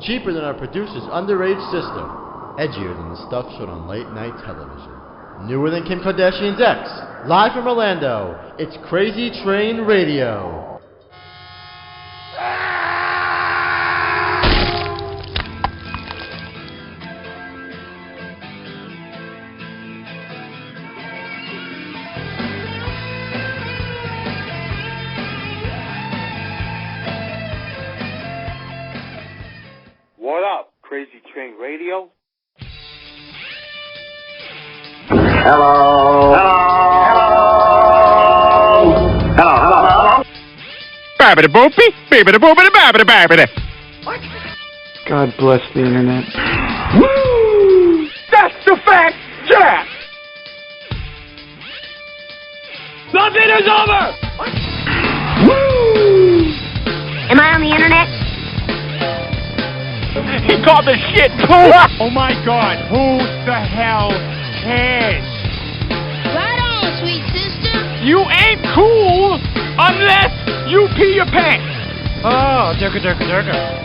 cheaper than our producer's underage sister, edgier than the stuff shown on late-night television, newer than Kim Kardashian's ex, live from Orlando, it's Crazy Train Radio. What up, Crazy Train Radio? Hello. Babbity boopy, babbity boopity, babbity babbity. What? God bless the internet. Woo! That's the fact, Jack! Nothing is over! What? Woo! Am I on the internet? He called the shit poo! Oh my god, who the hell cares? Right on, sweet sister. You ain't cool unless you pee your pants. Oh, durka.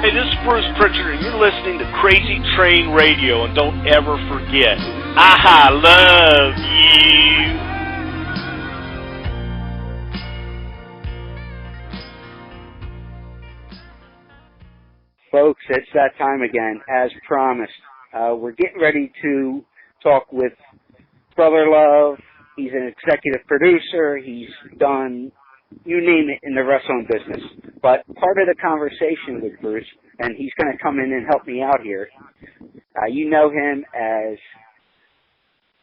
Hey, this is Bruce Prichard, and you're listening to Crazy Train Radio, and don't ever forget, I love you. Folks, it's that time again, as promised. We're getting ready to talk with Brother Love. He's an executive producer. He's done, you name it, in the wrestling business. But part of the conversation with Bruce, and he's going to come in and help me out here, you know him as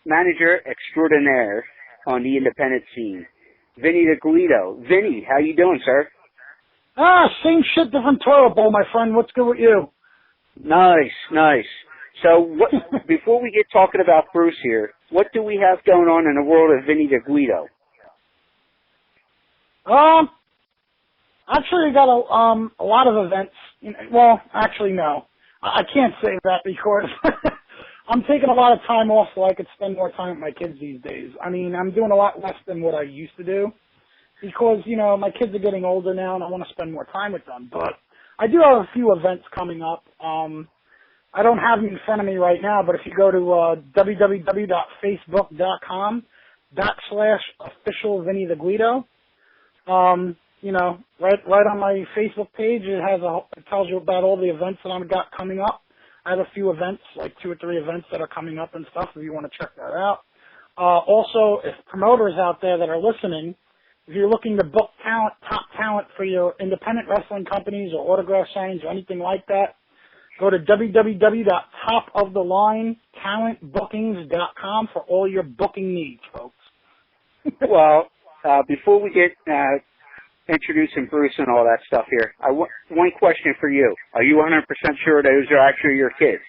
manager extraordinaire on the independent scene, Vinny DeGuido. Vinny, how you doing, sir? Same shit, different toilet bowl, my friend. What's good with you? Nice. So before we get talking about Bruce here, what do we have going on in the world of Vinny DeGuido? Actually, I got a lot of events. Well, actually, no. I can't say that because I'm taking a lot of time off so I could spend more time with my kids these days. I mean, I'm doing a lot less than what I used to do because, my kids are getting older now and I want to spend more time with them. But I do have a few events coming up. I don't have them in front of me right now, but if you go to www.facebook.com/official Vinny the Guido, right on my Facebook page, it tells you about all the events that I've got coming up. I have a few events, like 2 or 3 events that are coming up and stuff, if you want to check that out. Also, if promoters out there that are listening, if you're looking to book top talent for your independent wrestling companies or autograph signings or anything like that, go to www.topofthelinetalentbookings.com for all your booking needs, folks. Well, before we get introducing Bruce and all that stuff here, one question for you. Are you 100% sure those are actually your kids?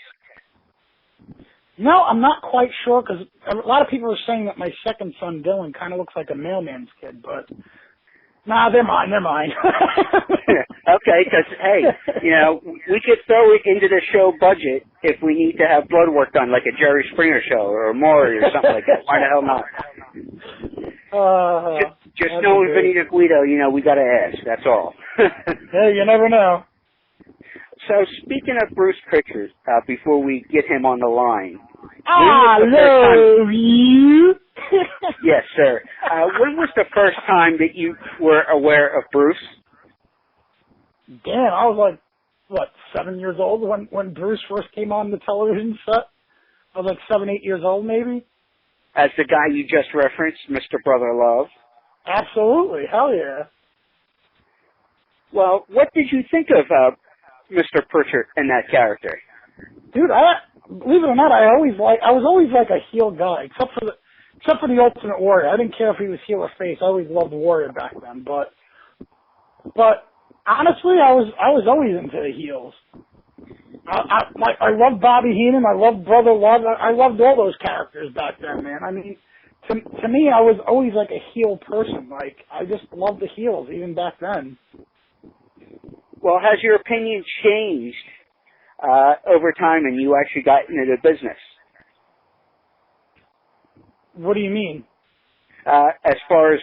No, I'm not quite sure because a lot of people are saying that my second son, Dylan, kind of looks like a mailman's kid, but nah, they're mine. Okay, because, hey, we could throw it into the show budget if we need to have blood work done, like a Jerry Springer show or a Maury or something like that. Why the hell not? Just knowing Vinny DeGuido, we got to ask. That's all. Hey, you never know. So, speaking of Bruce Prichard, before we get him on the line. I love you. Yes, sir. When was the first time that you were aware of Bruce? Damn, I was like, 7 years old when Bruce first came on the television set? I was like 7, 8 years old, maybe. As the guy you just referenced, Mr. Brother Love? Absolutely. Hell yeah. Well, what did you think of Mr. Prichard and that character? Dude, believe it or not, I was always like a heel guy, except for the Ultimate Warrior. I didn't care if he was heel or face. I always loved Warrior back then. But honestly, I was always into the heels. I loved Bobby Heenan. I loved Brother Love. I loved all those characters back then, man. I mean, to me, I was always like a heel person. Like, I just loved the heels even back then. Well, has your opinion changed over time and you actually got into the business? What do you mean? As far as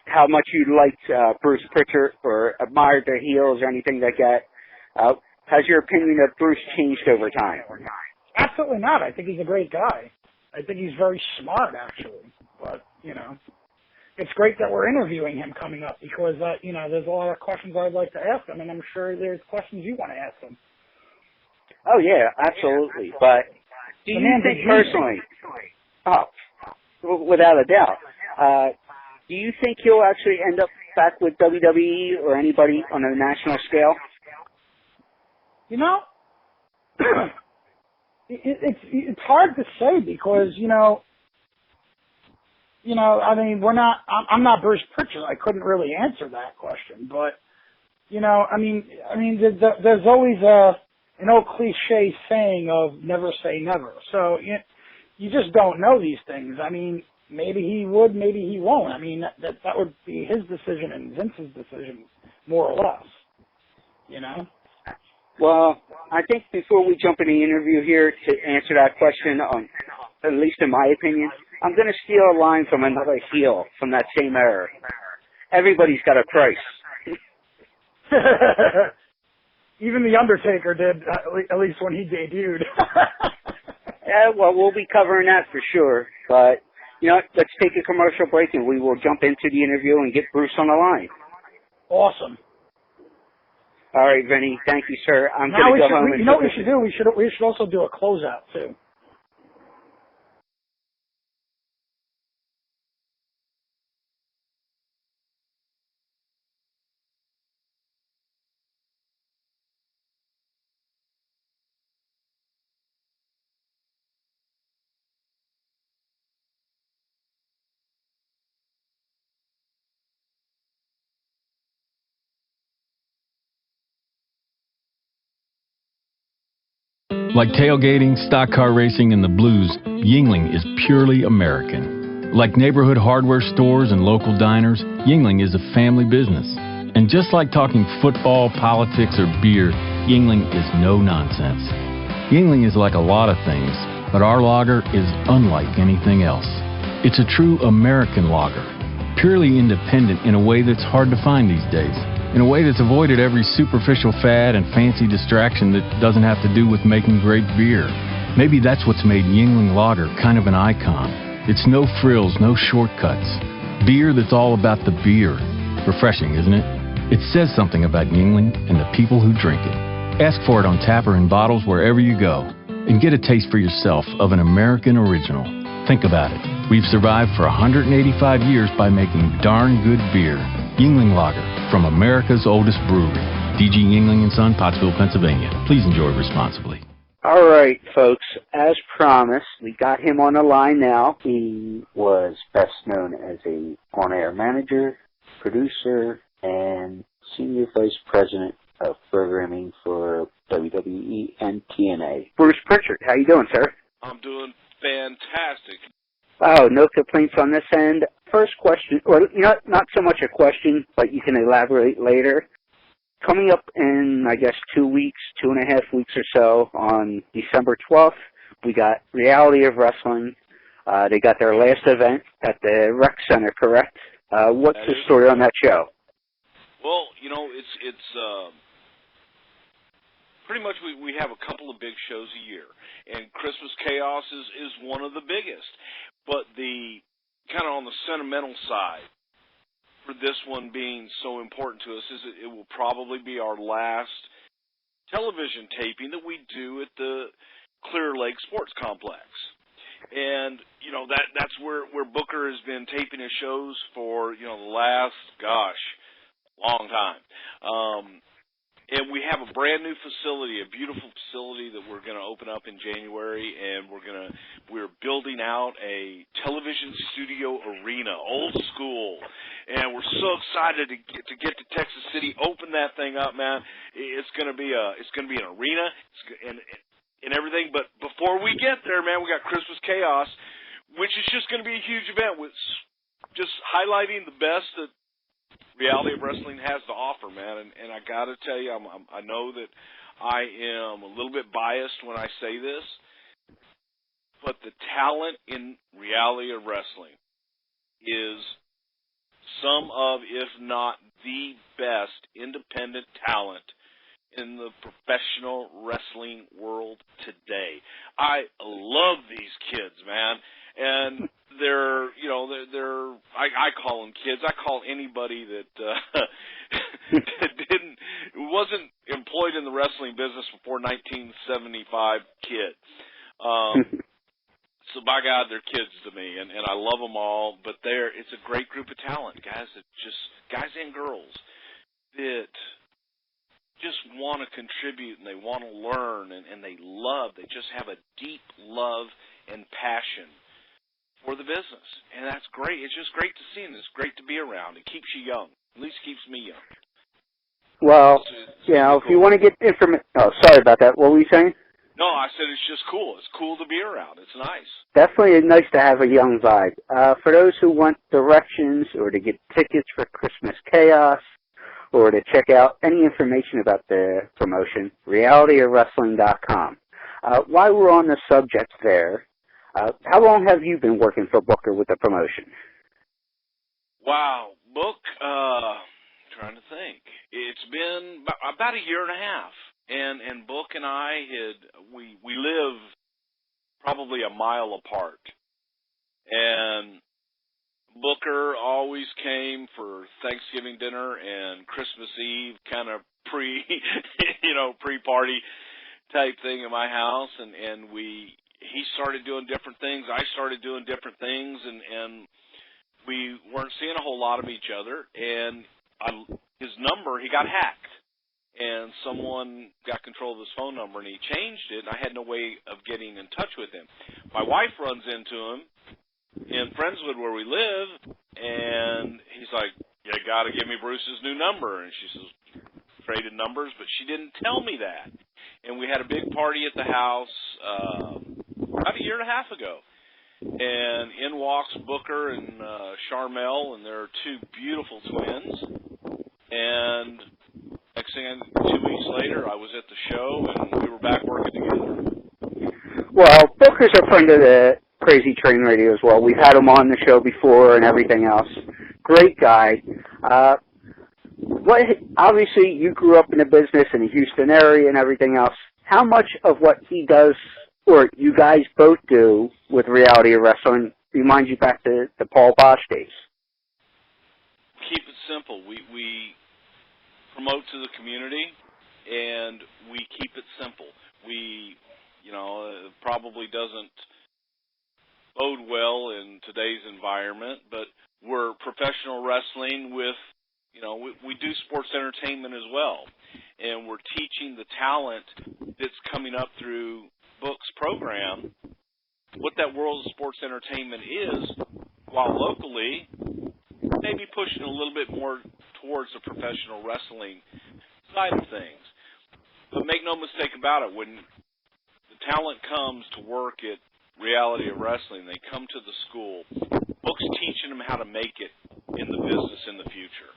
how much you liked Bruce Prichard or admired their heels or anything like that, has your opinion of Bruce changed over time? Absolutely not. I think he's a great guy. I think he's very smart, actually. But, you know, it's great that we're interviewing him coming up because, you know, there's a lot of questions I'd like to ask him, and I'm sure there's questions you want to ask him. Oh, yeah, absolutely. But do you think personally, without a doubt, do you think he'll actually end up back with WWE or anybody on a national scale? You know, it's hard to say because, you know, I mean, I'm not Bruce Prichard. I couldn't really answer that question, but, you know, I mean, there's always an old cliche saying of never say never. So you just don't know these things. I mean, maybe he would, maybe he won't. I mean, that would be his decision and Vince's decision, more or less, you know? Well, I think before we jump in the interview here to answer that question, at least in my opinion, I'm going to steal a line from another heel from that same era. Everybody's got a price. Even the Undertaker did, at least when he debuted. Yeah, well, we'll be covering that for sure. But, you know, let's take a commercial break and we will jump into the interview and get Bruce on the line. Awesome. All right, Vinny. Thank you, sir. I'm going to go home and... You know what we should do? We should also do a closeout, too. Like tailgating, stock car racing, and the blues, Yuengling is purely American. Like neighborhood hardware stores and local diners, Yuengling is a family business. And just like talking football, politics, or beer, Yuengling is no nonsense. Yuengling is like a lot of things, but our lager is unlike anything else. It's a true American lager, purely independent in a way that's hard to find these days. In a way that's avoided every superficial fad and fancy distraction that doesn't have to do with making great beer. Maybe that's what's made Yuengling Lager kind of an icon. It's no frills, no shortcuts. Beer that's all about the beer. Refreshing, isn't it? It says something about Yuengling and the people who drink it. Ask for it on tap or in bottles wherever you go. And get a taste for yourself of an American original. Think about it. We've survived for 185 years by making darn good beer. Yuengling Lager, from America's oldest brewery. DG Yuengling & Son, Pottsville, Pennsylvania. Please enjoy responsibly. All right, folks. As promised, we got him on the line now. He was best known as a on-air manager, producer, and senior vice president of programming for WWE and TNA. Bruce Prichard, how you doing, sir? I'm doing fantastic. Oh, no complaints on this end. First question, or you know, not so much a question, but you can elaborate later. Coming up in, I guess, 2 weeks, 2.5 weeks or so, on December 12th, we got Reality of Wrestling. They got their last event at the Rec Center, correct? What's the story on that show? Well, you know, it's pretty much we have a couple of big shows a year, and Christmas Chaos is one of the biggest. But the kind of on the sentimental side, for this one being so important to us, is it will probably be our last television taping that we do at the Clear Lake Sports Complex. And, you know, that's where Booker has been taping his shows for, you know, the last, long time. And we have a brand new facility, a beautiful facility that we're going to open up in January, and we're building out a television studio arena, old school. And we're so excited to get to Texas City, open that thing up, man. It's going to be an arena and everything. But before we get there, man, we got Christmas Chaos, which is just going to be a huge event with just highlighting the best that reality of wrestling has to offer, man. And I got to tell you, I know that I am a little bit biased when I say this, but the talent in reality of wrestling is some of, if not the best, independent talent in the professional wrestling world today. I love these kids, man. And I call them kids. I call anybody that wasn't employed in the wrestling business before 1975 kid. So by God, they're kids to me, and I love them all. But it's a great group of talent, guys and girls that just want to contribute and they want to learn and they just have a deep love and passion for the business. And that's great. It's just great to see, and it's great to be around. It keeps you young. At least keeps me young. Well, if you want to get information... Oh, sorry about that. What were you saying? No, I said it's just cool. It's cool to be around. It's nice. Definitely nice to have a young vibe. For those who want directions or to get tickets for Christmas Chaos or to check out any information about the promotion, realityofwrestling.com. While we're on the subject there, how long have you been working for Booker with the promotion? Wow. Trying to think. It's been about a year and a half. And Book and I we live probably a mile apart. And Booker always came for Thanksgiving dinner and Christmas Eve, kind of pre-party type thing in my house. And he started doing different things. I started doing different things, and we weren't seeing a whole lot of each other. And his number, he got hacked. And someone got control of his phone number, and he changed it, and I had no way of getting in touch with him. My wife runs into him in Friendswood, where we live, and he's like, you got to give me Bruce's new number. And she says, traded numbers, but she didn't tell me that. And we had a big party at the house about a year and a half ago. And in walks Booker and Charmel, and they're two beautiful twins. And next thing, 2 weeks later, I was at the show, and we were back working together. Well, Booker's a friend of the Crazy Train Radio as well. We've had him on the show before and everything else. Great guy. Obviously, you grew up in the business in the Houston area and everything else. How much of what he does, or you guys both do, with reality of wrestling reminds you back to the Paul Bosch days? Keep it simple. We promote to the community, and we keep it simple. It probably doesn't bode well in today's environment, but we're professional wrestling with, we do sports entertainment as well, and we're teaching the talent that's coming up through Book's program what that world of sports entertainment is, while locally maybe pushing a little bit more towards the professional wrestling side of things. But make no mistake about it, when the talent comes to work at Reality of Wrestling, they come to the school. Book's teaching them how to make it in the business in the future.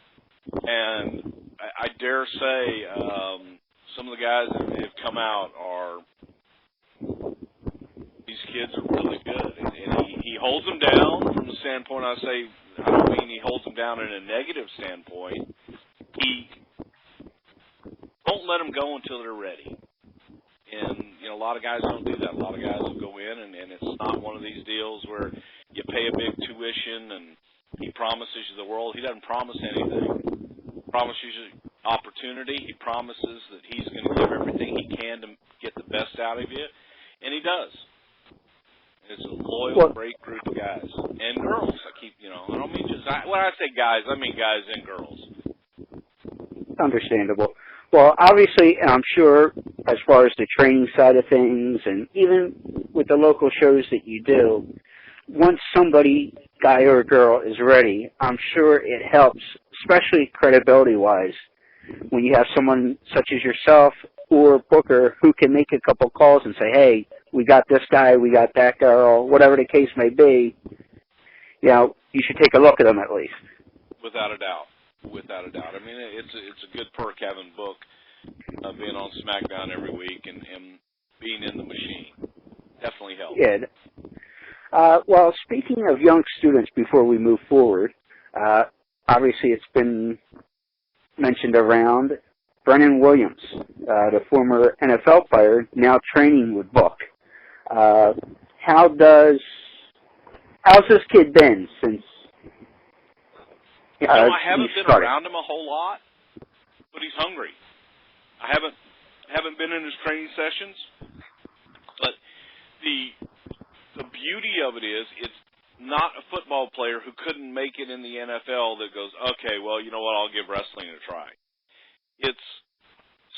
And I dare say some of the guys that have come out these kids are really good. And he holds them down from the standpoint, I don't mean he holds them down in a negative standpoint. He don't let them go until they're ready. And, a lot of guys don't do that. A lot of guys will go in, and it's not one of these deals where you pay a big tuition and he promises you the world. He doesn't promise anything. He promises you opportunity. He promises that he's going to give everything he can to get the best out of you, and he does. It's a loyal, great group of guys. And girls. I don't mean when I say guys, I mean guys and girls. Understandable. Well, obviously, and I'm sure as far as the training side of things, and even with the local shows that you do, once somebody, guy or girl, is ready, I'm sure it helps, especially credibility-wise, when you have someone such as yourself or Booker who can make a couple calls and say, hey, we got this guy, we got that girl, whatever the case may be, you know, you should take a look at them at least. Without a doubt. Without a doubt. I mean, it's a good perk having Book being on SmackDown every week and being in the machine. Definitely helps. Yeah. Well, speaking of young students, before we move forward, obviously it's been mentioned around, Brennan Williams, the former NFL player, now training with Book. How's this kid been since I haven't been around him a whole lot, but he's hungry. I haven't been in his training sessions, but the beauty of it is it's not a football player who couldn't make it in the NFL that goes, okay, well, you know what, I'll give wrestling a try. It's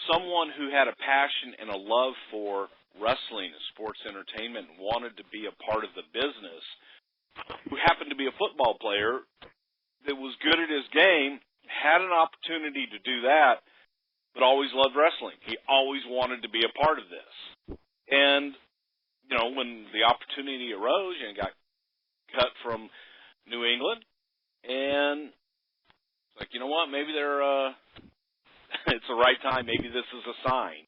someone who had a passion and a love for wrestling and sports entertainment and wanted to be a part of the business, who happened to be a football player that was good at his game, had an opportunity to do that, but always loved wrestling. He always wanted to be a part of this. And, you know, when the opportunity arose and got cut from New England, and it's like, you know what, maybe it's the right time, maybe this is a sign.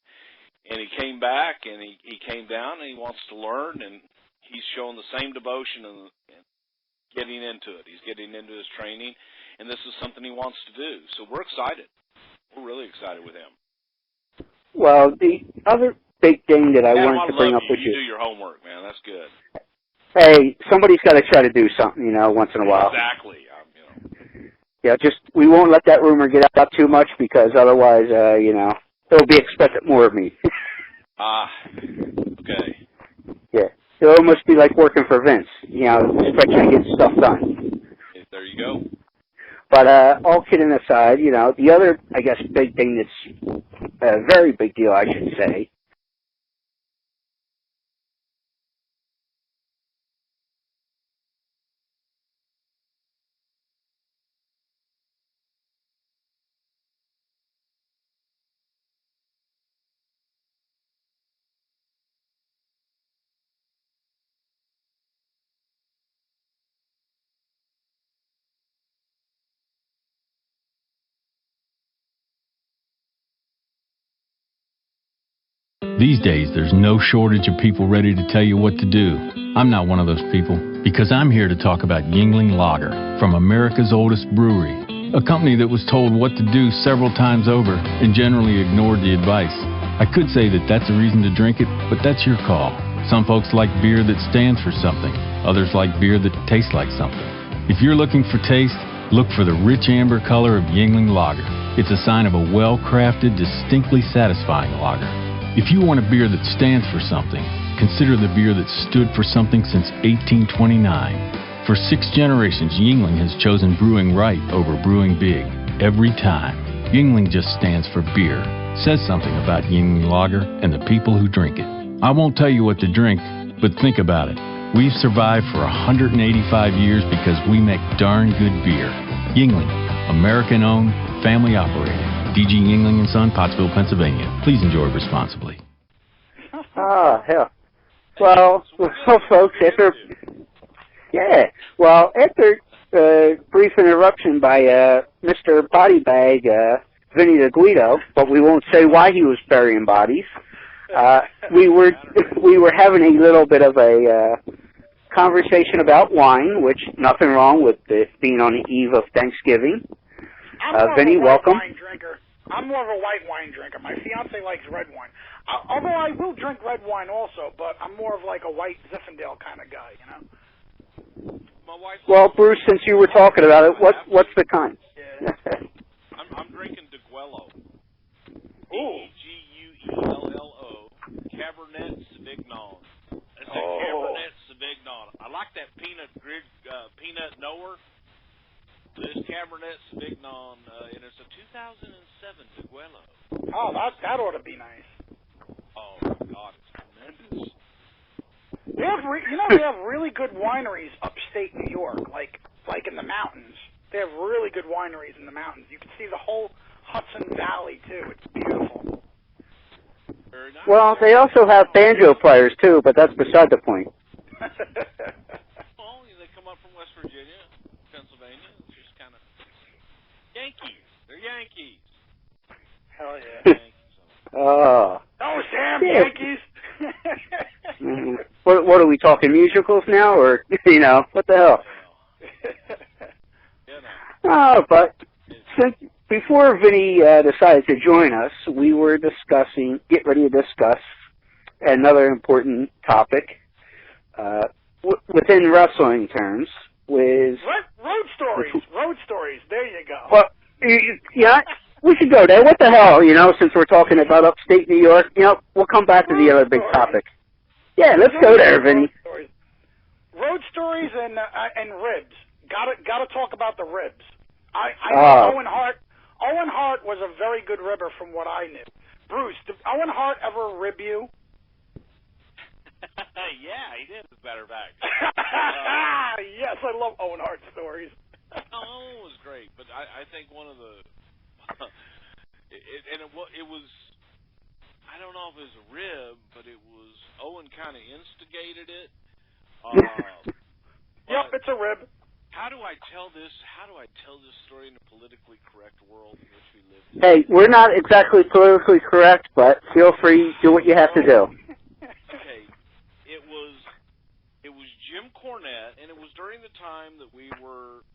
And he came back, and he came down, and he wants to learn, and he's showing the same devotion and getting into it. He's getting into his training, and this is something he wants to do. So we're excited. We're really excited with him. Well, the other big thing that I wanted to bring up with you. You do your homework, man. That's good. Hey, somebody's got to try to do something, you know, once in a while. Exactly. Yeah, just we won't let that rumor get out too much because otherwise, you know, it'll be expected more of me. Okay. Yeah. It'll almost be like working for Vince, you know, expecting to get stuff done. There you go. But all kidding aside, you know, the other, I guess, big thing that's a very big deal, I should say, These days, there's no shortage of people ready to tell you what to do. I'm not one of those people, because I'm here to talk about Yuengling Lager from America's oldest brewery, a company that was told what to do several times over and generally ignored the advice. I could say that that's a reason to drink it, but that's your call. Some folks like beer that stands for something. Others like beer that tastes like something. If you're looking for taste, look for the rich amber color of Yuengling Lager. It's a sign of a well-crafted, distinctly satisfying lager. If you want a beer that stands for something, consider the beer that stood for something since 1829. For 6 generations, Yuengling has chosen brewing right over brewing big, every time. Yuengling just stands for beer, says something about Yuengling Lager and the people who drink it. I won't tell you what to drink, but think about it. We've survived for 185 years because we make darn good beer. Yuengling, American-owned, family-operated. DG Yuengling & Son, Pottsville, Pennsylvania. Please enjoy responsibly. Hell. Well, folks, after brief interruption by Mr. Bodybag, Vinny the Guido, but we won't say why he was burying bodies. We were having a little bit of a conversation about wine, which nothing wrong with it being on the eve of Thanksgiving. Vinny, welcome. Wine drinker. I'm more of a white wine drinker. My fiance likes red wine. Although I will drink red wine also, but I'm more of like a white Zinfandel kind of guy, you know. Well, Bruce, since you were talking about it, what's the kind? Yeah. I'm drinking DeGuello. DeGuello. Cabernet Sauvignon. It's a Cabernet Sauvignon. I like that peanut knower. This Cabernet Sauvignon, and it's a 2007 Deguelo. Oh, that ought to be nice. Oh my God, it's tremendous. We have really good wineries upstate New York, like in the mountains. They have really good wineries in the mountains. You can see the whole Hudson Valley too. It's beautiful. Very nice. Well, they also have banjo players too, but that's beside the point. Well, they come up from West Virginia, Pennsylvania. It's just kind of Yankees. They're Yankees. Hell yeah. Yankees. Oh, Sam, yeah. Yankees. What are we talking, musicals now, or what the hell? But since before Vinny decided to join us, we were get ready to discuss another important topic within wrestling terms, with road stories. There you go. Well, yeah. We should go there. What the hell, since we're talking about upstate New York, we'll come back to the other big topic. Yeah, let's go there, Vinny. Road stories and ribs. Gotta talk about the ribs. I know Owen Hart was a very good ribber from what I knew. Bruce, did Owen Hart ever rib you? Yeah, he did, as a matter of fact. Yes, I love Owen Hart stories. Owen was great, but I think one of the it was, I don't know if it was a rib, but it was, Owen kind of instigated it. Yep, it's a rib. How do I tell this story in a politically correct world in which we live in? Hey, we're not exactly politically correct, but feel free, do what you have to do. Okay, it was Jim Cornette, and it was during the time that we were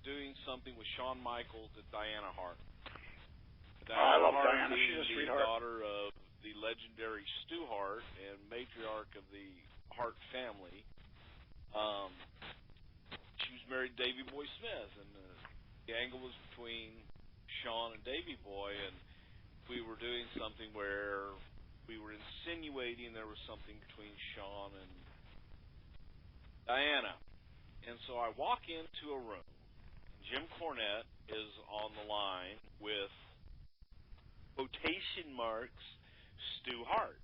doing something with Shawn Michaels at Diana Hart. I love Hart, Diana. She's a sweetheart. Daughter of the legendary Stu Hart and matriarch of the Hart family. She was married to Davey Boy Smith, and the angle was between Shawn and Davey Boy, and we were doing something where we were insinuating there was something between Shawn and Diana. And so I walk into a room. Jim Cornette is on the line with quotation marks Stu Hart,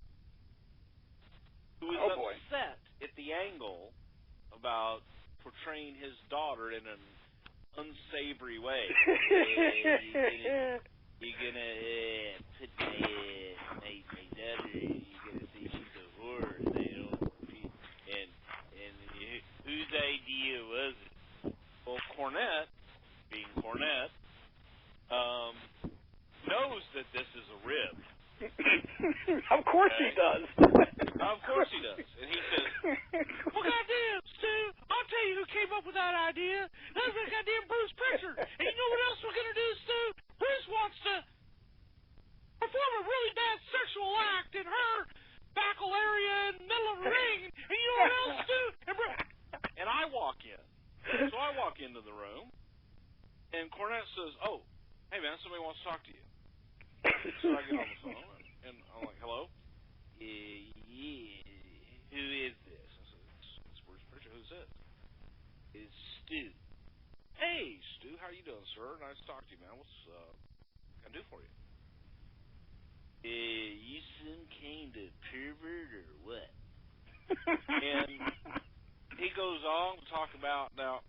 who is upset at the angle about portraying his daughter in an unsavory way. You're gonna put my daughter, you're gonna say she's a whore, and whose idea was it? Well, Cornette, being Cornette, knows that this is a rib. Of course he does. Of course he does. And he says, well, goddamn, Stu, I'll tell you who came up with that idea. That was that goddamn Bruce Prichard. And you know what else we're going to do, Stu? Bruce wants to perform a really bad sexual act in her backle area in the middle of the ring. And you know what else, Stu? And I walk in. So I walk into the room, and Cornette says, oh, hey, man, somebody wants to talk to you. So I get on the phone, and I'm like, hello? Yeah, who is this? I said, it's Bruce Prichard. Who's this? It's Stu. Hey, Stu, how you doing, sir? Nice to talk to you, man. What's can I do for you? You some kind of pervert or what? And he goes on to talk about, now,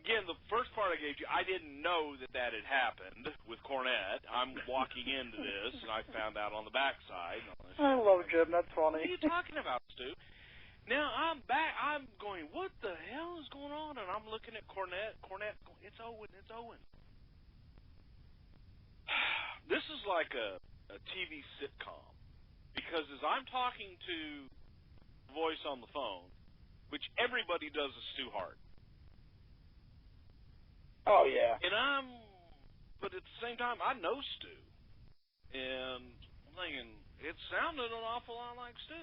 again, the first part I gave you, I didn't know that had happened with Cornette. I'm walking into this, and I found out on the backside. I love Jim. That's funny. What are you talking about, Stu? Now, I'm back. I'm going, what the hell is going on? And I'm looking at Cornette. Cornette, it's Owen. It's Owen. This is like a TV sitcom. Because as I'm talking to the voice on the phone, which everybody does is Stu Hart. Oh, yeah. But at the same time, I know Stu. And I'm thinking, it sounded an awful lot like Stu.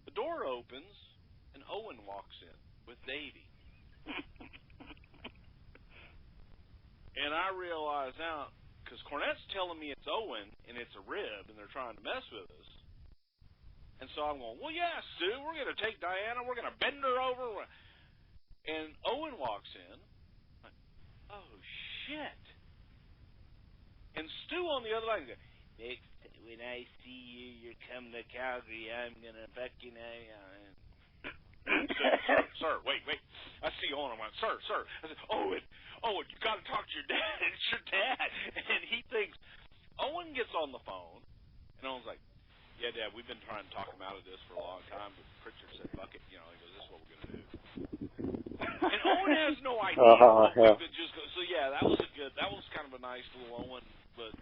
The door opens, and Owen walks in with Davey. And I realize now, because Cornette's telling me it's Owen, and it's a rib, and they're trying to mess with us. And so I'm going, well, yeah, Stu, we're going to take Diana, we're going to bend her over. And Owen walks in. Like, oh, shit. And Stu on the other line goes, next, when I see you, you're coming to Calgary, I'm going to fucking... Sir, wait. I see Owen. I went, sir. I said, Owen, you got to talk to your dad. It's your dad. And he thinks, Owen gets on the phone, and Owen's like, yeah, Dad, we've been trying to talk him out of this for a long time, but Prichard said, fuck it. He goes, this is what we're going to do. And Owen has no idea. So, yeah, that was kind of a nice little Owen, but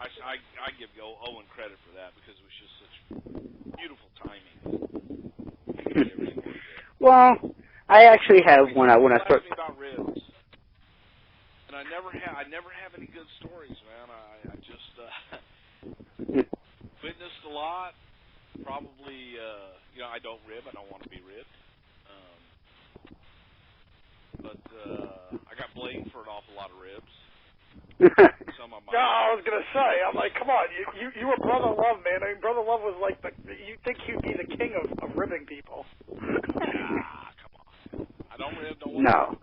I give Owen credit for that because it was just such beautiful timing. Well, I actually have when I start me about ribs, and I never have any good stories, man. I just witnessed a lot. Probably, I don't rib. I don't want to be ribbed. But I got blamed for an awful lot of ribs. Some of my I was gonna say, I'm like, come on, you were Brother Love, man. I mean, Brother Love was like you'd think he'd be the king of ribbing people. Come on. I don't rib. Don't No.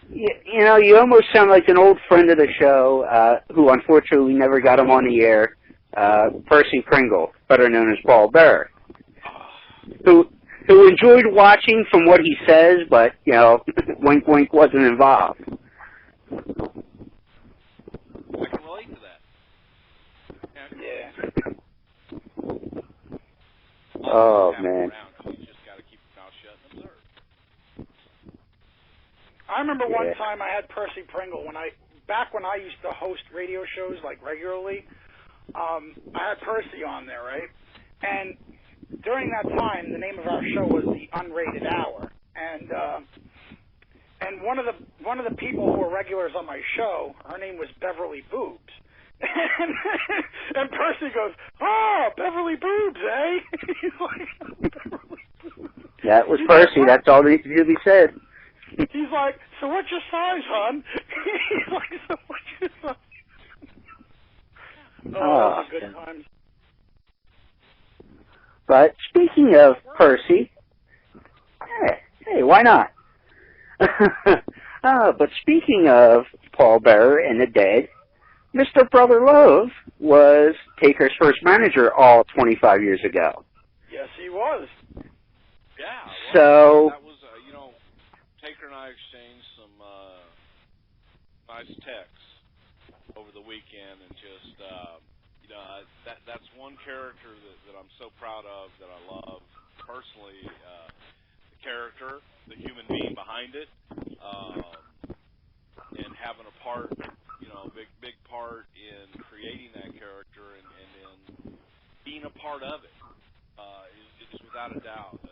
You almost sound like an old friend of the show, who unfortunately never got him on the air, Percy Pringle, better known as Paul Bearer, who enjoyed watching from what he says, but, wink wink wasn't involved. I can relate to that. Yeah. Oh, man. You just got to keep your mouth shut and observe. I remember one time I had Percy Pringle back when I used to host radio shows like regularly. I had Percy on there, right? And during that time, the name of our show was The Unrated Hour, and one of the people who were regulars on my show, her name was Beverly Boobs. And Percy goes, "Oh, Beverly Boobs, eh?" He's like, Beverly Boobs. That was Percy. That's all that needs to be said. He's like, "So what's your size, hon?" He's like, "So what's your size?" Oh, good times. But speaking of Percy, hey, why not? But speaking of Paul Bearer and the dead, Mr. Brother Love was Taker's first manager all 25 years ago. Yes, he was. Yeah. So that was, Taker and I exchanged some nice texts over the weekend, and just that's one character that I'm so proud of, that I love personally. The character, the human being behind it, and having a part, big part in creating that character and in being a part of it is without a doubt a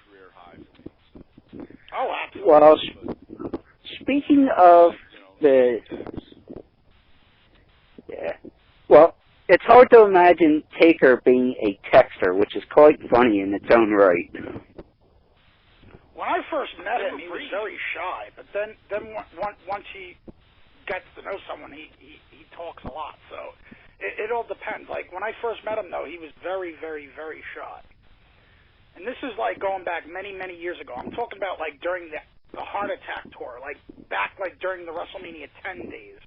career high for me. So. Oh, absolutely. Well, speaking of it's hard to imagine Taker being a texter, which is quite funny in its own right. When I first met him, he was very shy, but then once he gets to know someone, he talks a lot. So it all depends. Like when I first met him, though, he was very, very, very shy. And this is like going back many, many years ago. I'm talking about like during the Heart Attack tour, like back like during the WrestleMania 10 days.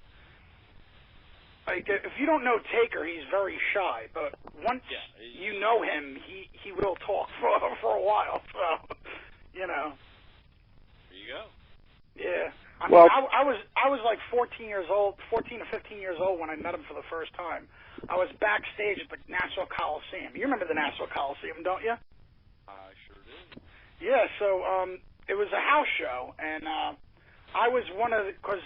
Like if you don't know Taker, he's very shy, but once you know him, he will talk for a while. So. There you go. Yeah. I mean, I was like 14 to 15 years old when I met him for the first time. I was backstage at the Nassau Coliseum. You remember the Nassau Coliseum, don't you? I sure do. Yeah, so it was a house show, and I was because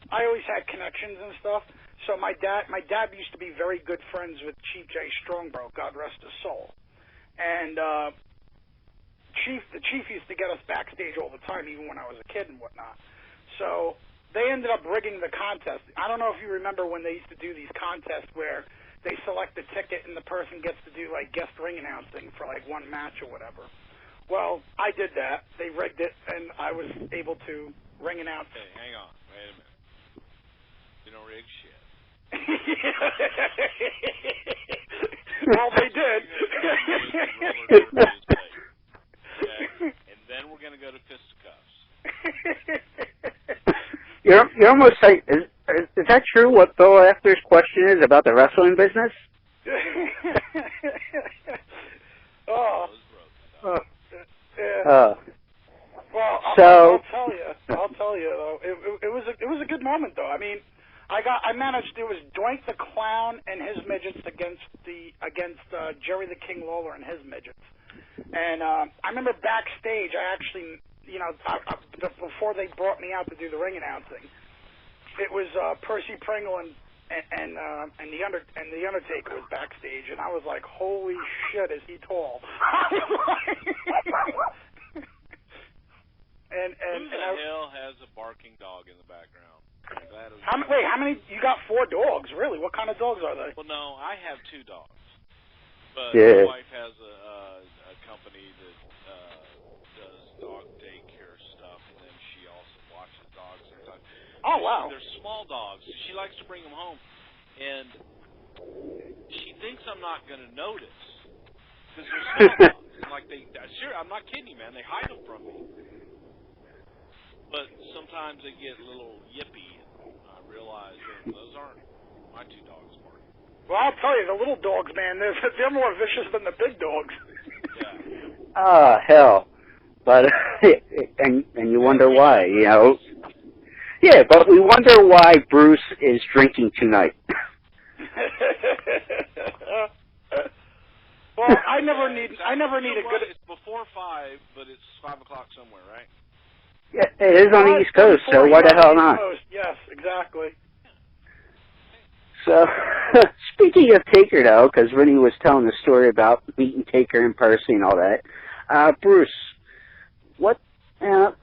I always had connections and stuff. So my dad used to be very good friends with Chief Jay Strongbro, God rest his soul. And the chief used to get us backstage all the time, even when I was a kid and whatnot. So they ended up rigging the contest. I don't know if you remember when they used to do these contests where they select the ticket and the person gets to do like guest ring announcing for like one match or whatever. Well, I did that. They rigged it, and I was able to ring announce. Hey, hang on. Wait a minute. You don't rig shit. Well, they did. You're almost like, is that true what Bill After's question is about the wrestling business? Well, so I'll tell you though. It was a good moment though. I mean, I managed. It was Doink the Clown and his midgets against Jerry the King Lawler and his midgets. And I remember backstage, I actually, before they brought me out to do the ring announcing, it was Percy Pringle and the Undertaker was backstage, and I was like, holy shit, is he tall? and who the hell has a barking dog in the background? Wait, how many? You got 4 dogs, really? What kind of dogs are they? Well, no, I have 2 dogs, but yeah. my wife has a company that does dog daycare stuff, and then she also watches dogs sometimes. Oh, wow. They're small dogs. She likes to bring them home, and she thinks I'm not going to notice because they're small dogs. And like I'm not kidding you, man. They hide them from me. But sometimes they get a little yippy, and I realize that those aren't my 2 dogs barking. Well, I'll tell you, the little dogs, man, they're more vicious than the big dogs. Yeah. Ah, hell. But and you wonder why, you know. Yeah, but we wonder why Bruce is drinking tonight. Well, I never need a good. It's before 5, but it's 5 o'clock somewhere, right? Yeah, it is on the East Coast, so why the hell not? Yes, exactly. So, speaking of Taker, though, because Vinny was telling the story about meeting Taker in person and all that, Bruce,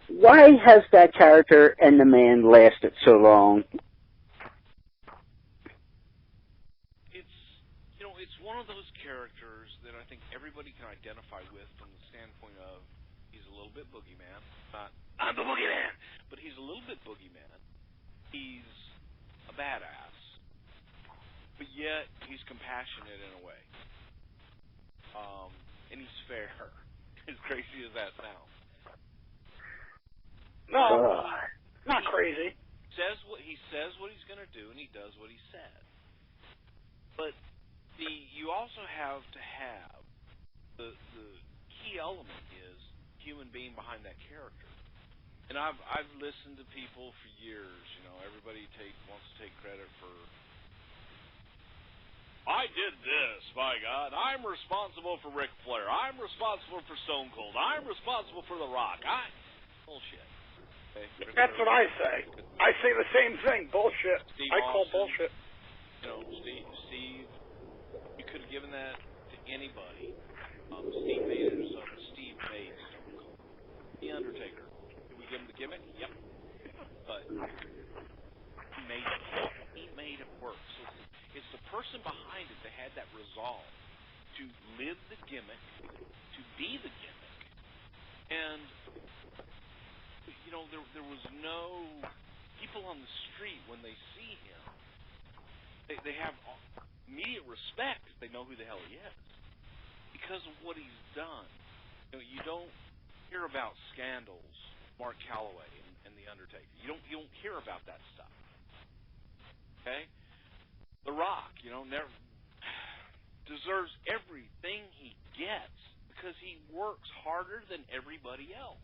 why has that character and the man lasted so long? It's one of those characters that I think everybody can identify with from the standpoint of he's a little bit boogeyman. I'm the boogeyman, but he's a little bit boogeyman. He's a badass, but yet he's compassionate in a way, and he's fair. As crazy as that sounds. No, not crazy. He says what he's going to do, and he does what he said. But you also have to have the key element is human being behind that character. And I've listened to people for years. Everybody wants to take credit for. I did this, by God. I'm responsible for Ric Flair. I'm responsible for Stone Cold. I'm responsible for The Rock. Bullshit. Okay? That's what I say. I say the same thing. Bullshit. I call bullshit. Steve, you could have given that to anybody. Steve made it so Steve made Stone Cold. The Undertaker. Did we give him the gimmick? Yep. But he made it work. So it's the person behind it that had that resolve to live the gimmick, to be the gimmick. And there was no people on the street when they see him. They have immediate respect if they know who the hell he is because of what he's done. You don't hear about scandals, Mark Calloway and the Undertaker. You don't hear about that stuff. Okay, The Rock, never deserves everything he gets because he works harder than everybody else.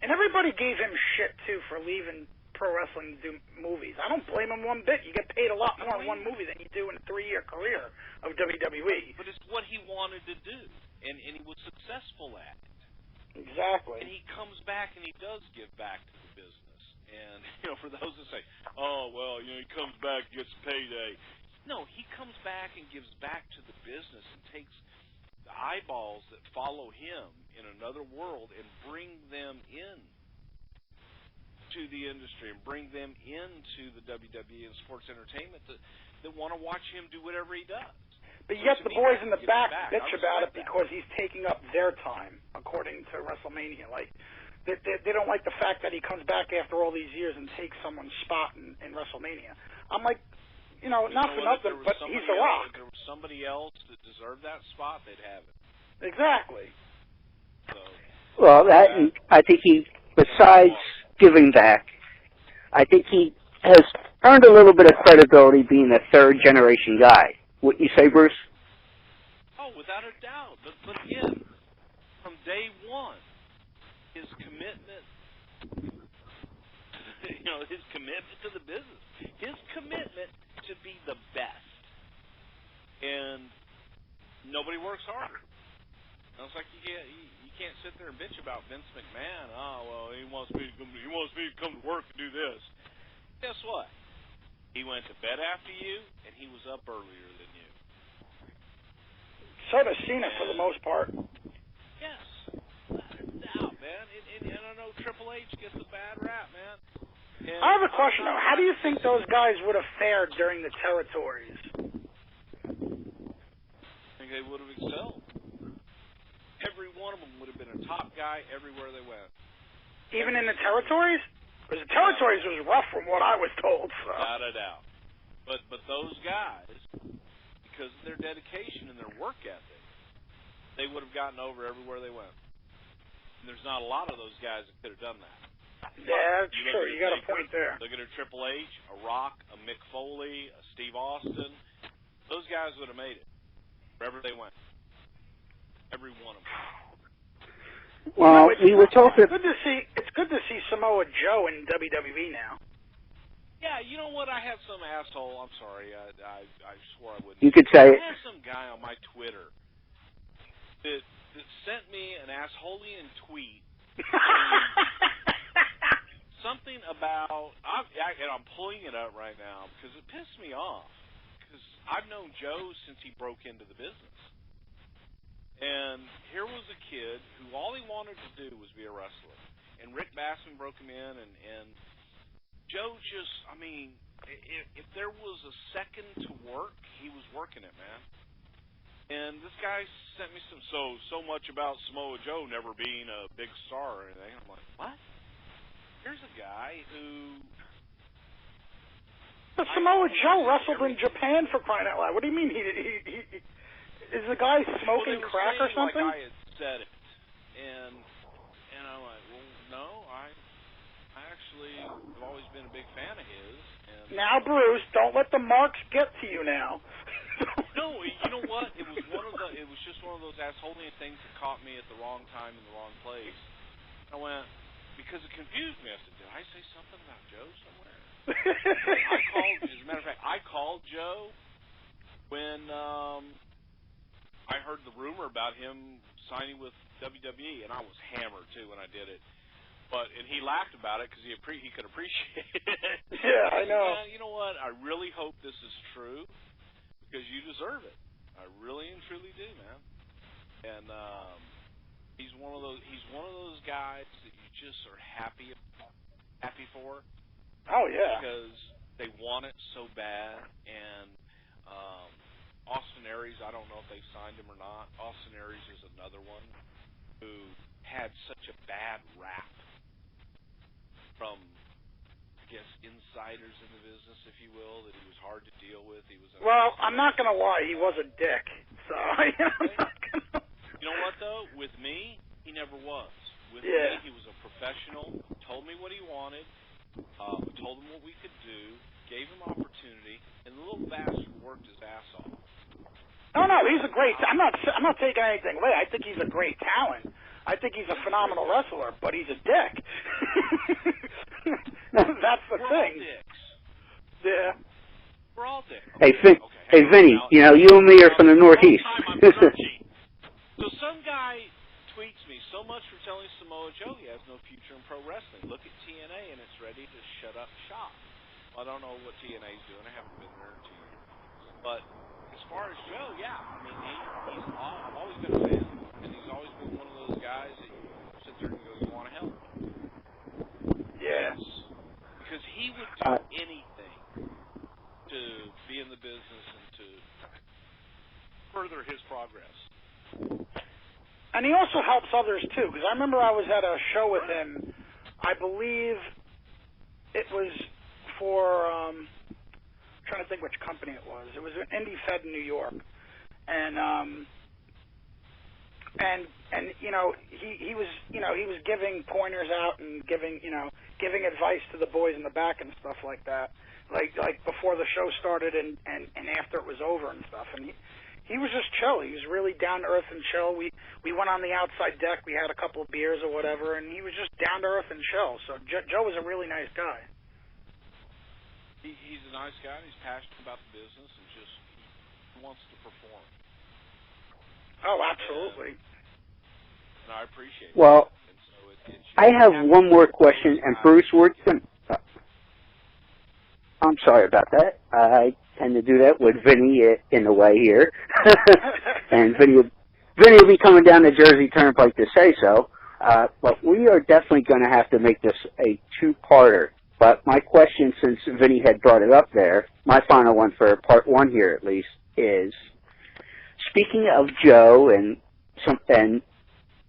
And everybody gave him shit, too, for leaving pro wrestling to do movies. I don't blame him one bit. You get paid a lot more in one movie than you do in a 3-year career of WWE. But it's what he wanted to do, and he was successful at it. Exactly. And he comes back and he does give back to the business. And, for those that say, oh, well, he comes back, gets payday. No, he comes back and gives back to the business and takes the eyeballs that follow him in another world and bring them in to the industry and bring them into the WWE and sports entertainment that want to watch him do whatever he does. But yet the boys in the back bitch about it because he's taking up their time, according to WrestleMania. Like, they don't like the fact that he comes back after all these years and takes someone's spot in WrestleMania. I'm like, not for nothing, but he's The Rock. If there was somebody else that deserved that spot, they'd have it. Exactly. Well, I think he, besides giving back, I think he has earned a little bit of credibility being a third-generation guy. Wouldn't you say, Bruce? Oh, without a doubt. But again, from day one, his commitment, his commitment to the business, his commitment to be the best. And nobody works harder. It's like you can't sit there and bitch about Vince McMahon. Oh, well, he wants me to come to work and do this. Guess what? He went to bed after you, and he was up earlier than you. So does Cena for the most part. Yes, without a doubt, man. And I know Triple H gets a bad rap, man. And I have a question, though. How do you think those guys would have fared during the territories? I think they would have excelled. Every one of them would have been a top guy everywhere they went. Even in the territories? Because the territories was rough from what I was told. So. Without a doubt. But those guys, because of their dedication and their work ethic, they would have gotten over everywhere they went. And there's not a lot of those guys that could have done that. Yeah, that's true. You got a point there. Look at a Triple H, a Rock, a Mick Foley, a Steve Austin. Those guys would have made it wherever they went. Every one of them. Well, we were talking. It's good to see Samoa Joe in WWE now. Yeah, you know what? I had some asshole. I'm sorry. I swore I wouldn't. You could say it. I had some guy on my Twitter that sent me an assholeian tweet. Something about, and I'm pulling it up right now because it pissed me off. Because I've known Joe since he broke into the business. And here was a kid who all he wanted to do was be a wrestler. And Rick Bassman broke him in, and Joe just, I mean, if there was a second to work, he was working it, man. And this guy sent me so much about Samoa Joe never being a big star or anything. I'm like, what? Here's a guy who... But Samoa Joe wrestled in Japan, for crying out loud. What do you mean he is the guy smoking crack or something? Like I had said it, and I'm like, well, no, I actually have always been a big fan of his. And now, Bruce, don't let the marks get to you now. No, you know what? It was just one of those assholeian things that caught me at the wrong time in the wrong place. I went because it confused me. I said, did I say something about Joe somewhere? As a matter of fact, I called Joe when. I heard the rumor about him signing with WWE, and I was hammered, too, when I did it. And he laughed about it because he could appreciate it. Yeah, I know. You know what? I really hope this is true because you deserve it. I really and truly do, man. And he's one of those guys that you just are happy for. Oh, yeah. Because they want it so bad, and Austin Aries, I don't know if they signed him or not. Austin Aries is another one who had such a bad rap from, I guess, insiders in the business, if you will, that he was hard to deal with. Well, I'm not going to lie, he was a dick. So, You know what, though? With me, he never was. With me, he was a professional, told me what he wanted, told him what we could do, gave him opportunity, and the little bastard worked his ass off. No, he's a great. I'm not taking anything away. I think he's a great talent. I think he's a phenomenal wrestler, but he's a dick. That's the thing. All dicks. Yeah. We're all dicks. Hey, Vinny. You and me are from the Northeast. So some guy tweets me so much for telling Samoa Joe he has no future in pro wrestling. Look at TNA and it's ready to shut up shop. Well, I don't know what TNA's doing. I haven't been there in 2 years. But as far as Joe, yeah, I mean, I've always been a fan, and he's always been one of those guys that you sit there and go, you want to help? Yes. Because he would do anything to be in the business and to further his progress. And he also helps others, too, because I remember I was at a show with him, I believe it was for... I'm trying to think which company it was. It was an indie fed in New York, and and he was giving pointers out and giving advice to the boys in the back and stuff like that, like before the show started and after it was over and stuff. And he was just chill. He was really down to earth and chill. We went on the outside deck. We had a couple of beers or whatever, and he was just down to earth and chill. So Joe was a really nice guy. He's a nice guy. He's passionate about the business and just he wants to perform. Oh, absolutely. And I appreciate it. Well, so I have one more question, and Bruce, I'm sorry about that. I tend to do that with Vinny in the way here. And Vinny will be coming down the Jersey Turnpike to say so. But we are definitely going to have to make this a two-parter. But my question, since Vinny had brought it up there, my final one for part one here at least, is speaking of Joe and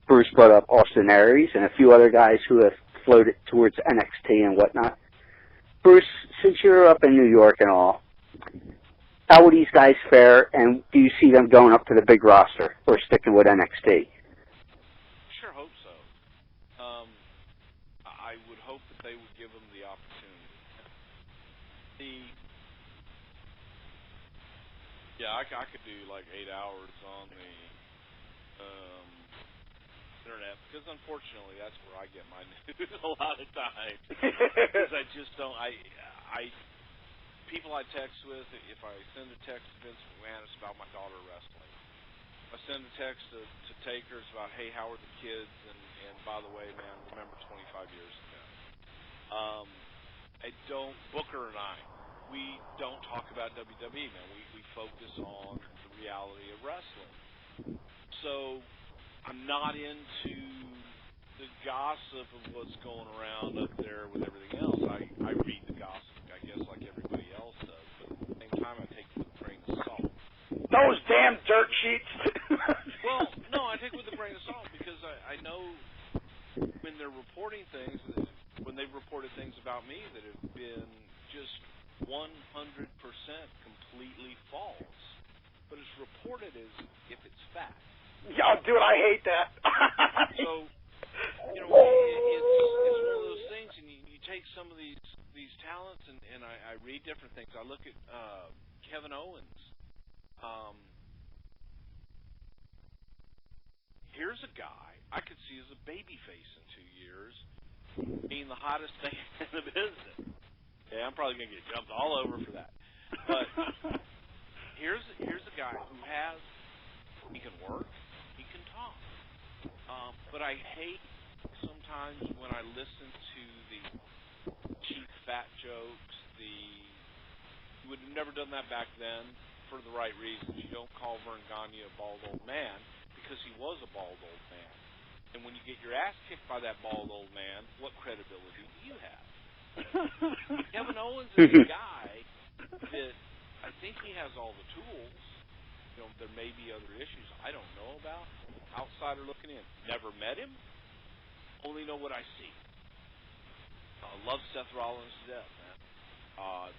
Bruce brought up Austin Aries and a few other guys who have floated towards NXT and whatnot. Bruce, since you're up in New York and all, how will these guys fare, and do you see them going up to the big roster or sticking with NXT? Sure hope so. I would hope that they would give them the opportunity. I could do like 8 hours on the internet because unfortunately that's where I get my news a lot of times. Because I just don't. People I text with, if I send a text to Vince McMahon, it's about my daughter wrestling. If I send a text to Taker, it's about, hey, how are the kids? And by the way, man, remember 25 years ago. I don't, Booker and I, we don't talk about WWE, man. We focus on the reality of wrestling. So I'm not into the gossip of what's going around up there with everything else. I read the gossip, I guess, like everybody else does. But at the same time, I take it with a grain of salt. Those damn dirt sheets. Well, no, I take it with a grain of salt because I know when they're reporting things, when they've reported things about me that have been just 100% completely false, but it's reported as if it's fact. Yeah, dude, I hate that. So, it's one of those things, and you take some of these talents, and I read different things. I look at Kevin Owens. Here's a guy I could see as a babyface in 2 years, being the hottest thing in the business. Yeah, I'm probably going to get jumped all over for that. But here's a guy who he can work, he can talk. But I hate sometimes when I listen to the cheap fat jokes, you would have never done that back then for the right reasons. You don't call Vern Gagne a bald old man because he was a bald old man. And when you get your ass kicked by that bald old man, what credibility do you have? Kevin Owens is a guy that I think he has all the tools. There may be other issues I don't know about. Outsider looking in. Never met him. Only know what I see. Love Seth Rollins to death, man.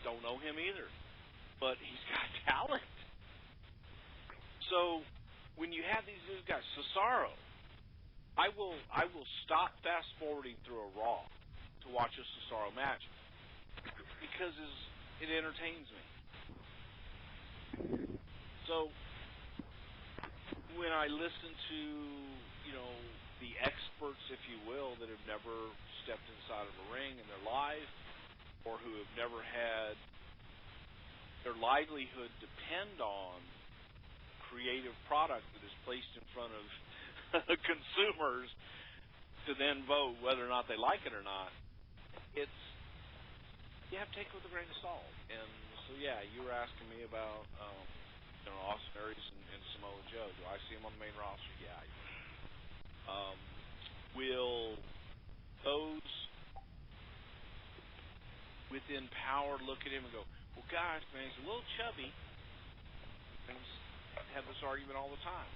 Don't know him either. But he's got talent. So when you have these new guys, Cesaro, I will stop fast forwarding through a Raw to watch a Cesaro match because it entertains me. So when I listen to the experts, if you will, that have never stepped inside of a ring in their life or who have never had their livelihood depend on creative product that is placed in front of consumers to then vote whether or not they like it or not, you have to take it with a grain of salt. And so, yeah, you were asking me about Austin Aries and Samoa Joe. Do I see him on the main roster? Yeah. Will those within power look at him and go, well, gosh, man, he's a little chubby. And have this argument all the time.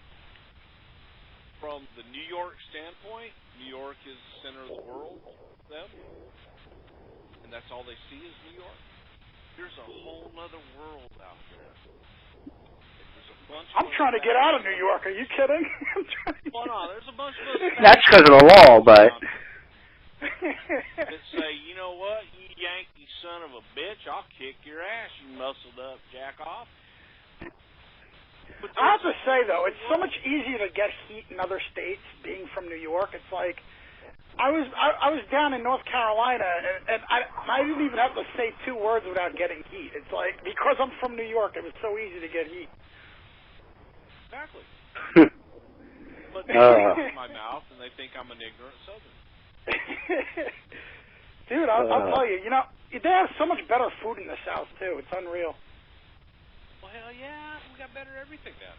From the New York standpoint, New York is the center of the world for them, and that's all they see is New York. There's a whole other world out there. There's a I'm trying to get out of New York. Are you kidding? Well, no, there's a bunch of those. That's because of the law, but. That say, you know what, you Yankee son of a bitch, I'll kick your ass, you muscled up jack off. I have to say, though, it's so much easier to get heat in other states being from New York. It's like, I was down in North Carolina, and I didn't even have to say 2 words without getting heat. It's like, because I'm from New York, it was so easy to get heat. Exactly. But they put in my mouth, and they think I'm an ignorant Southern. Dude, I'll tell you, they have so much better food in the South, too. It's unreal. Well, hell yeah, we got better everything down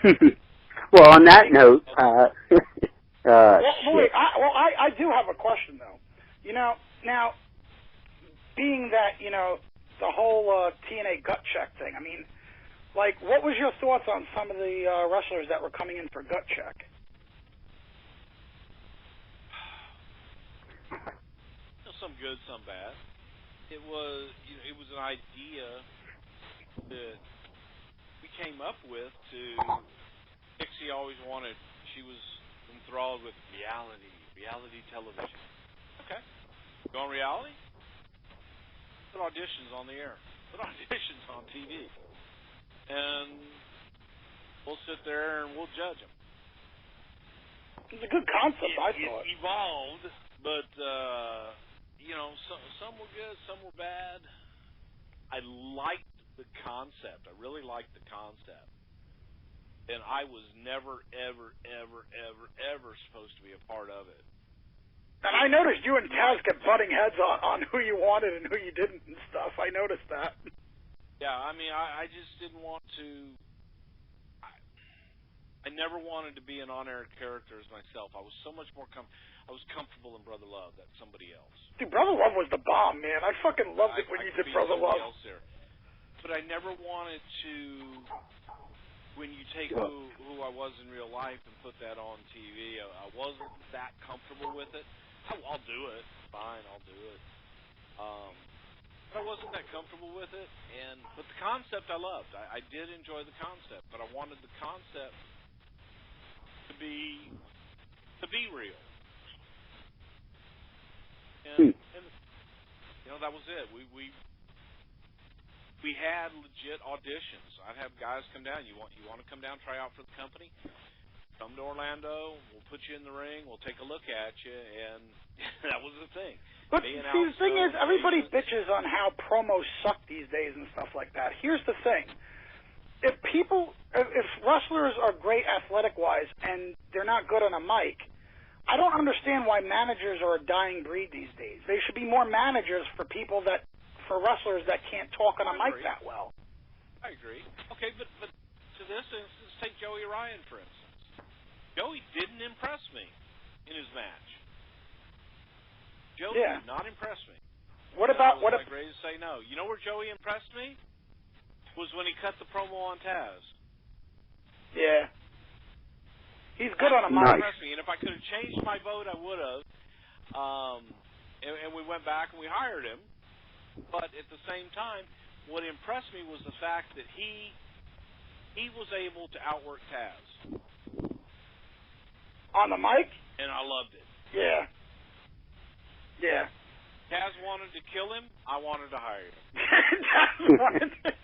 here. Well, on that note, wait, I do have a question, though. Now, being that, the whole TNA gut check thing, I mean, like, what was your thoughts on some of the wrestlers that were coming in for gut check? Some good, some bad. It was an idea that we came up with to. Dixie always wanted. She was enthralled with reality television. Okay, go on reality. Put auditions on the air. Put auditions on TV, and we'll sit there and we'll judge them. It's a good concept, I thought. It evolved, but. Some were good, some were bad. I liked the concept. I really liked the concept. And I was never, ever, ever, ever, ever supposed to be a part of it. And I noticed you and Taz kept butting heads on who you wanted and who you didn't and stuff. I noticed that. Yeah, I mean, I just didn't want to... I never wanted to be an on-air character as myself. I was so much more I was comfortable in Brother Love than somebody else. Dude, Brother Love was the bomb, man. I fucking loved it when you did Brother Love. There. But I never wanted to, when you take who I was in real life and put that on TV, I wasn't that comfortable with it. I'll do it. Fine, I'll do it. But I wasn't that comfortable with it. But the concept I loved. I did enjoy the concept, but I wanted the concept to be real. And that was it. We had legit auditions. I'd have guys come down. You want to come down, try out for the company? Come to Orlando. We'll put you in the ring. We'll take a look at you, and that was the thing. But see, the thing is, everybody bitches on how promos suck these days and stuff like that. Here's the thing. If wrestlers are great athletic-wise and they're not good on a mic, I don't understand why managers are a dying breed these days. They should be more managers for wrestlers that can't talk on a mic that well. I agree. Okay, but to this instance, take Joey Ryan, for instance. Joey didn't impress me in his match. Joey did not impress me. What about I was ready to say no. You know where Joey impressed me? Was when he cut the promo on Taz. Yeah. He's good on a mic. And if I could have changed my vote, I would have. And we went back and we hired him. But at the same time, what impressed me was the fact that he was able to outwork Taz. On the mic? And I loved it. Yeah. Yeah. Taz wanted to kill him. I wanted to hire him. Taz wanted to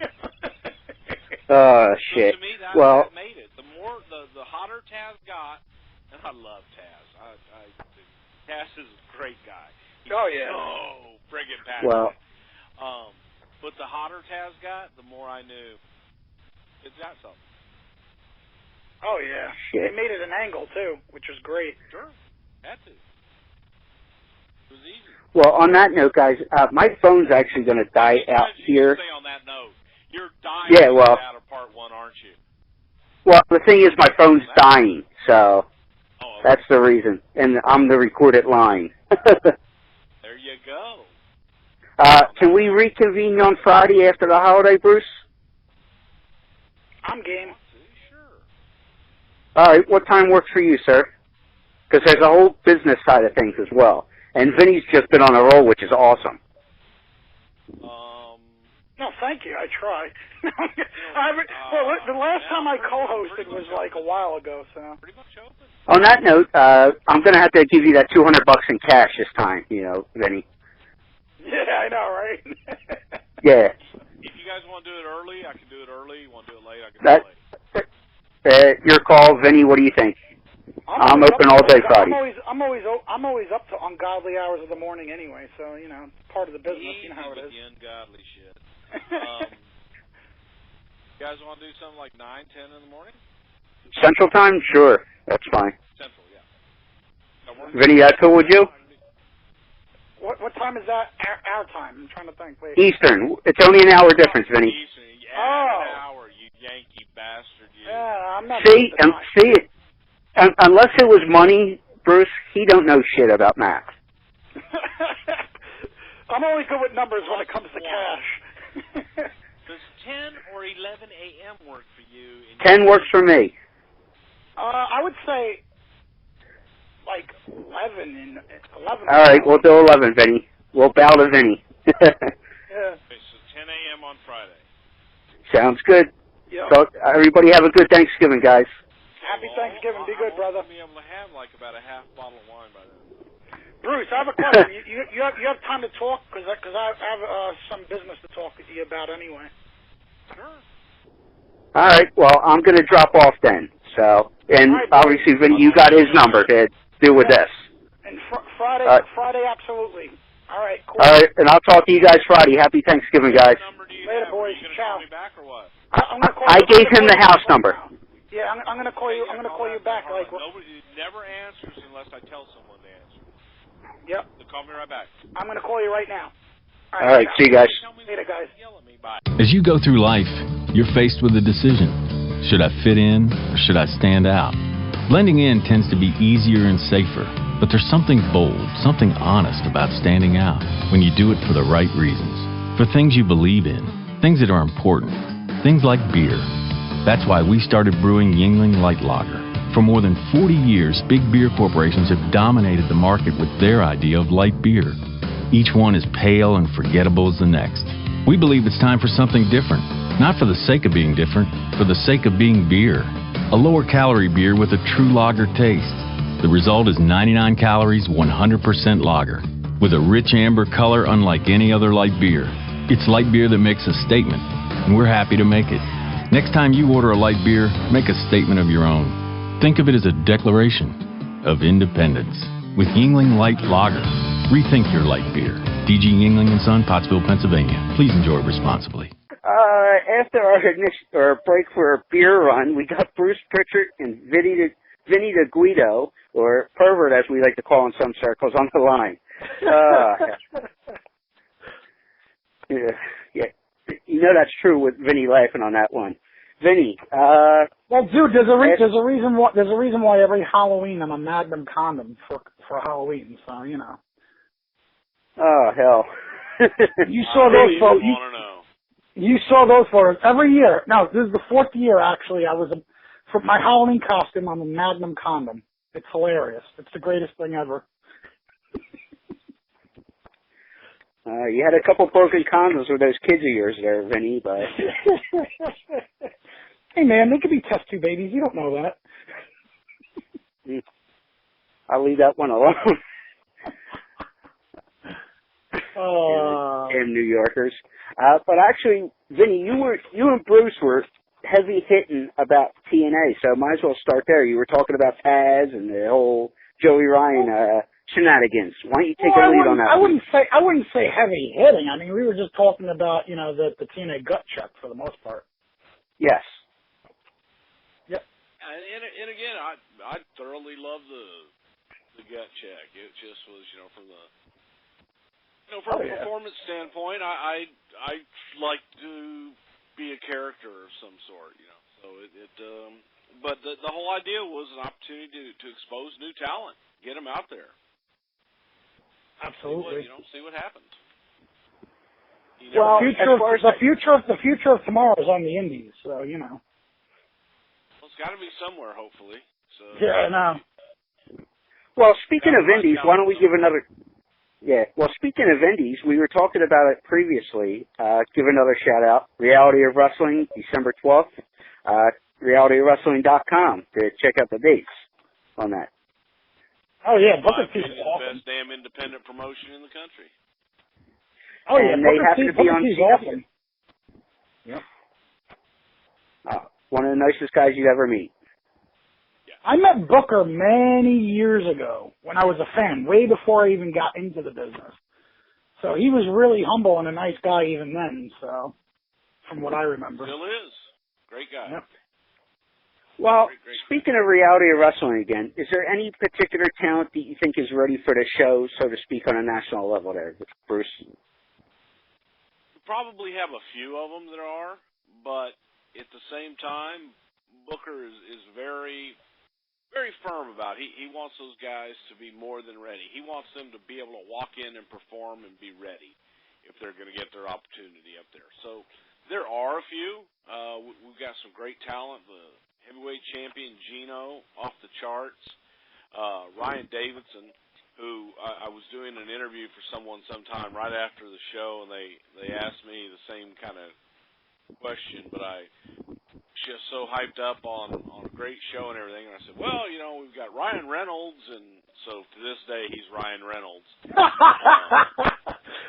shit. So to me, that made it. The more, the hotter Taz got, and I love Taz. Taz is a great guy. He's so friggin' passionate. Well, but the hotter Taz got, the more I knew it's got something. Oh yeah, shit. They made it an angle too, which was great. Sure, had to. It was easy. Well, on that note, guys, my phone's actually going to die out here. Say on that note, you're dying out of part one, aren't you? Well, the thing is, my phone's dying, so that's the reason. And I'm the recorded line. There you go. Can we reconvene on Friday after the holiday, Bruce? I'm game. Sure. All right, what time works for you, sir? Because there's a whole business side of things as well. And Vinny's just been on a roll, which is awesome. No, thank you. I try. The last time I co-hosted was like a while ago, so. Pretty much open. On that note, I'm going to have to give you that $200 in cash this time, Vinny. Yeah, I know, right? Yeah. If you guys want to do it early, I can do it early. You want to do it late, I can do it late. Your call, Vinny. What do you think? I'm open all day Friday. I'm always up to ungodly hours of the morning anyway, so it's part of the business. You know how it is. The ungodly shit. You guys want to do something like 9, 10 in the morning? Central time? Sure. That's fine. Central, yeah. Vinny, that's cool with you? What time is that? Our time. I'm trying to think. Wait. Eastern. It's only an hour difference, Vinny. Eastern. An hour, you Yankee bastard. You. Yeah, I'm not. See, unless it was money, Bruce, he don't know shit about math. I'm only good with numbers when it comes to cash. Does 10 or 11 a.m. work for you? 10 works for me. I would say like 11. All right, we'll do 11, Vinny. We'll bow to Vinny. Yeah. Okay, so 10 a.m. on Friday. Sounds good. Yep. So everybody have a good Thanksgiving, guys. Happy Thanksgiving. Be good, brother. I'll be able to have like about a half bottle of wine by then. Bruce, I have a question. you have time to talk? Because I have some business to talk to you about anyway. Sure. All right, well, I'm going to drop off then. So, and right, obviously, Vinny, you got his number to do with this. And Friday, absolutely. All right, cool. All right, and I'll talk to you guys Friday. Happy Thanksgiving, guys. Later, boys. Ciao. Call me back or what? I gave him the house number. Yeah, I'm going to call you. I'm going to call you back. Like nobody never answers unless I tell someone to answer. Yep. So call me right back. I'm going to call you right now. All right, see you guys. Later, guys. As you go through life, you're faced with a decision. Should I fit in or should I stand out? Blending in tends to be easier and safer, but there's something bold, something honest about standing out when you do it for the right reasons. For things you believe in, things that are important, things like beer. That's why we started brewing Yuengling Light Lager. For more than 40 years, big beer corporations have dominated the market with their idea of light beer. Each one is pale and forgettable as the next. We believe it's time for something different, not for the sake of being different, for the sake of being beer. A lower calorie beer with a true lager taste. The result is 99 calories, 100% lager, with a rich amber color unlike any other light beer. It's light beer that makes a statement, and we're happy to make it. Next time you order a light beer, make a statement of your own. Think of it as a declaration of independence. With Yuengling Light Lager, rethink your light beer. DG Yuengling & Son, Pottsville, Pennsylvania. Please enjoy responsibly. After our break for a beer run, we got Bruce Prichard and Vinny the Guido, or Pervert as we like to call in some circles, on the line. Yeah, you know that's true with Vinny laughing on that one. Vinny, well, dude, there's a reason why every Halloween I'm a Magnum condom for Halloween. So Oh hell! You saw those photos. You saw those photos every year. Now this is the 4th year actually. For my Halloween costume, I'm a Magnum condom. It's hilarious. It's the greatest thing ever. You had a couple broken condoms with those kids of yours there, Vinny, but... Hey, man, they could be test tube babies. You don't know that. I'll leave that one alone. Damn New Yorkers. But actually, Vinny, you and Bruce were heavy hitting about TNA, so might as well start there. You were talking about Taz and the whole Joey Ryan shenanigans. Why don't you take a lead on that? I wouldn't say heavy hitting. I mean, we were just talking about the TNA gut check for the most part. Yes. Yep. And again, I thoroughly love the gut check. It just was from the from a performance standpoint, I like to be a character of some sort, So but the whole idea was an opportunity to expose new talent, get them out there. Absolutely. See what happens. Well, the future of tomorrow is on the Indies, so Well, it's got to be somewhere, hopefully. So. Yeah, I know. Well, speaking of Indies, why don't we give another Yeah. Well, speaking of indies, we were talking about it previously. Give another shout out. Reality of Wrestling, December 12th. RealityofWrestling.com to check out the dates on that. Oh yeah, Booker T It's is the awesome. best damn independent promotion in the country. Oh yeah, And they happen to be on T is CW. awesome. Yep. One of the nicest guys you'd ever meet. I met Booker many years ago when I was a fan, way before I even got into the business. So he was really humble and a nice guy even then, so from what I remember. Still is. Great guy. Yep. Well, Great. speaking of Reality of Wrestling again, is there any particular talent that you think is ready for the show, so to speak, on a national level there, Bruce? We probably have a few of them that are, but at the same time, Booker is very, very firm about it. He wants those guys to be more than ready. He wants them to be able to walk in and perform and be ready if they're going to get their opportunity up there. So there are a few. We've got some great talent. The heavyweight champion Gino off the charts. Ryan Davidson, who I was doing an interview for someone sometime right after the show, and they asked me the same kind of question, but I just so hyped up on a great show and everything, and I said, well, we've got Ryan Reynolds, and so to this day he's Ryan Reynolds.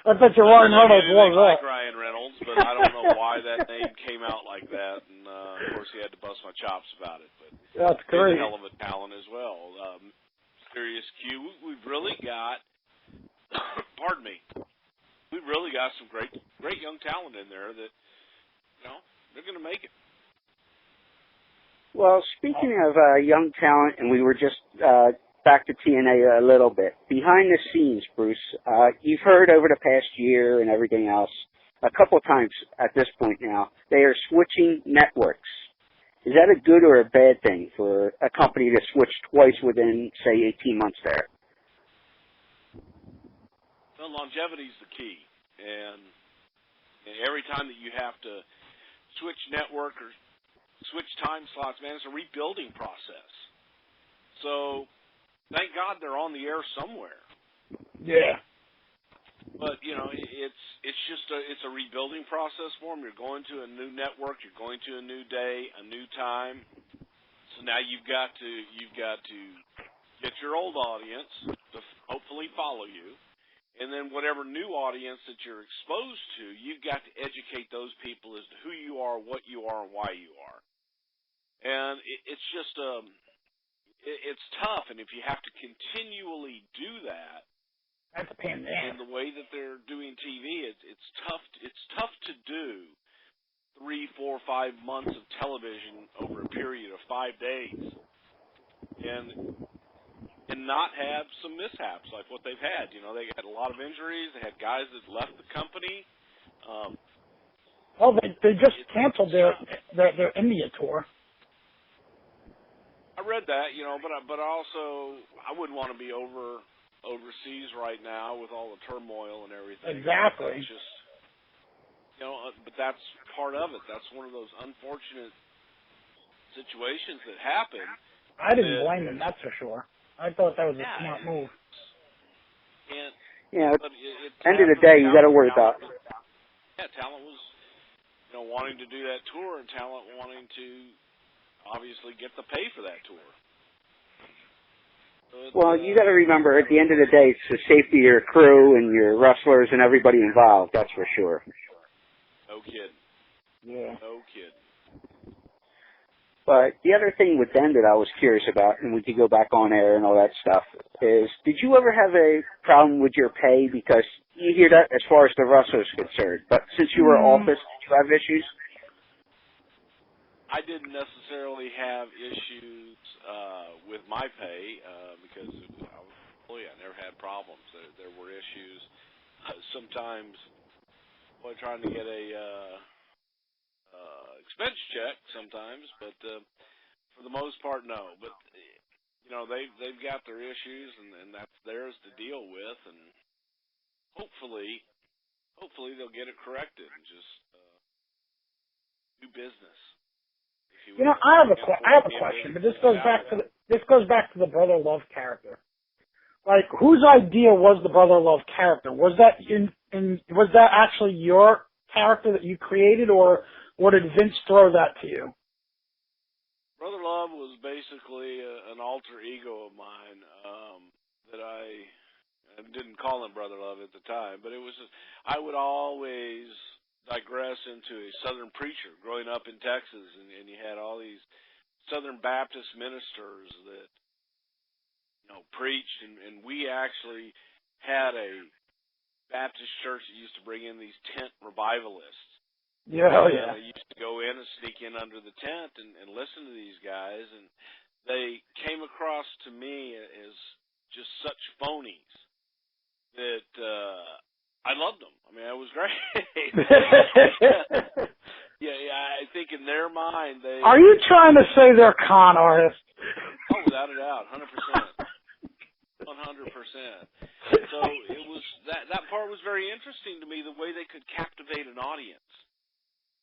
I bet you Ryan Reynolds was that. Like Ryan Reynolds, but I don't know why that name came out like that, and of course he had to bust my chops about it. But that's great. He's a hell of a talent as well. Serious Q, we've really got, pardon me, we've really got some great young talent in there that, they're going to make it. Well, speaking of young talent, and we were just back to TNA a little bit, behind the scenes, Bruce, you've heard over the past year and everything else, a couple of times at this point now, they are switching networks. Is that a good or a bad thing for a company to switch twice within, say, 18 months there? Well, longevity is the key, and every time that you have to switch network or switch time slots, man, it's a rebuilding process. So, thank God they're on the air somewhere. Yeah. But, it's just it's a rebuilding process for them. You're going to a new network, you're going to a new day, a new time. So now you've got to get your old audience to hopefully follow you. And then whatever new audience that you're exposed to, you've got to educate those people as to who you are, what you are, and why you are. And it's just it's tough. And if you have to continually do that, that's a pain in the way that they're doing TV, it's tough. It's tough to do 3, 4, 5 months of television over a period of 5 days, and not have some mishaps like what they've had. They had a lot of injuries. They had guys that left the company. Well, they just canceled their India tour. I read that, but I wouldn't want to be overseas right now with all the turmoil and everything. Exactly. It's just, but that's part of it. That's one of those unfortunate situations that happen. I didn't blame them, that's for sure. I thought that was a smart move. And, end of the day, you got to worry about. Yeah, talent was, wanting to do that tour, and talent wanting to obviously get the pay for that tour. So well, you got to remember, at the end of the day, it's the safety of your crew and your wrestlers and everybody involved. That's for sure. No kidding. Yeah. No kidding. But the other thing with them that I was curious about, and we could go back on air and all that stuff, is did you ever have a problem with your pay? Because you hear that as far as the wrestlers concerned. But since you were office, did you have issues? I didn't necessarily have issues with my pay because I was an employee. I never had problems. There were issues. Sometimes trying to get a expense check sometimes, but for the most part, no. But they've got their issues, and that's theirs to deal with, and hopefully they'll get it corrected and just do business. I have a question, but this goes back to the brother love character. like, whose idea was the Brother Love character? Was that was that actually your character that you created, or did Vince throw that to you? Brother Love was basically an alter ego of mine that I didn't call him Brother Love at the time, but it was I would always digress into a Southern preacher growing up in Texas, and you had all these Southern Baptist ministers that preached, and we actually had a Baptist church that used to bring in these tent revivalists. Yeah, I used to go in and sneak in under the tent and listen to these guys, and they came across to me as just such phonies that I loved them. I mean, it was great. I think in their mind they... Are you trying to say they're con artists? Oh, without a doubt, 100%. 100%. So it was that part was very interesting to me, the way they could captivate an audience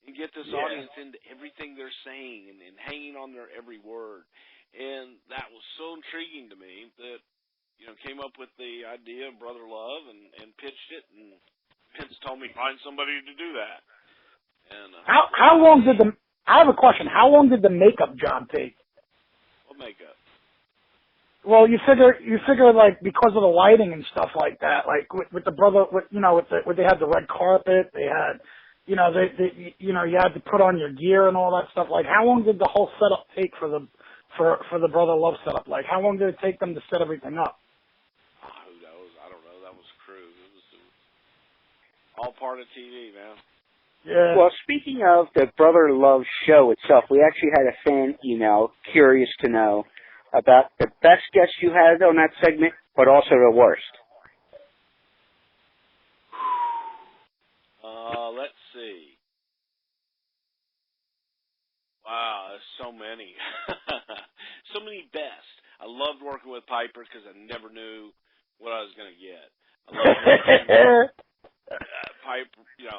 and get this audience into everything they're saying and hanging on their every word. And that was so intriguing to me that, came up with the idea of Brother Love and pitched it, and Vince told me find somebody to do that. And how long did I have a question. How long did the makeup job take? What makeup? Well, you figure like because of the lighting and stuff like that, like with the brother, where they had the red carpet, they had, you had to put on your gear and all that stuff. Like, how long did the whole setup take for the Brother Love setup? Like, how long did it take them to set everything up? I don't know. That was crew. It was all part of TV, man. Yeah. Well, speaking of the Brother Love show itself, we actually had a fan email curious to know about the best guests you had on that segment, but also the worst. Let's see. Wow, there's so many. So many best. I loved working with Piper because I never knew what I was going to get. I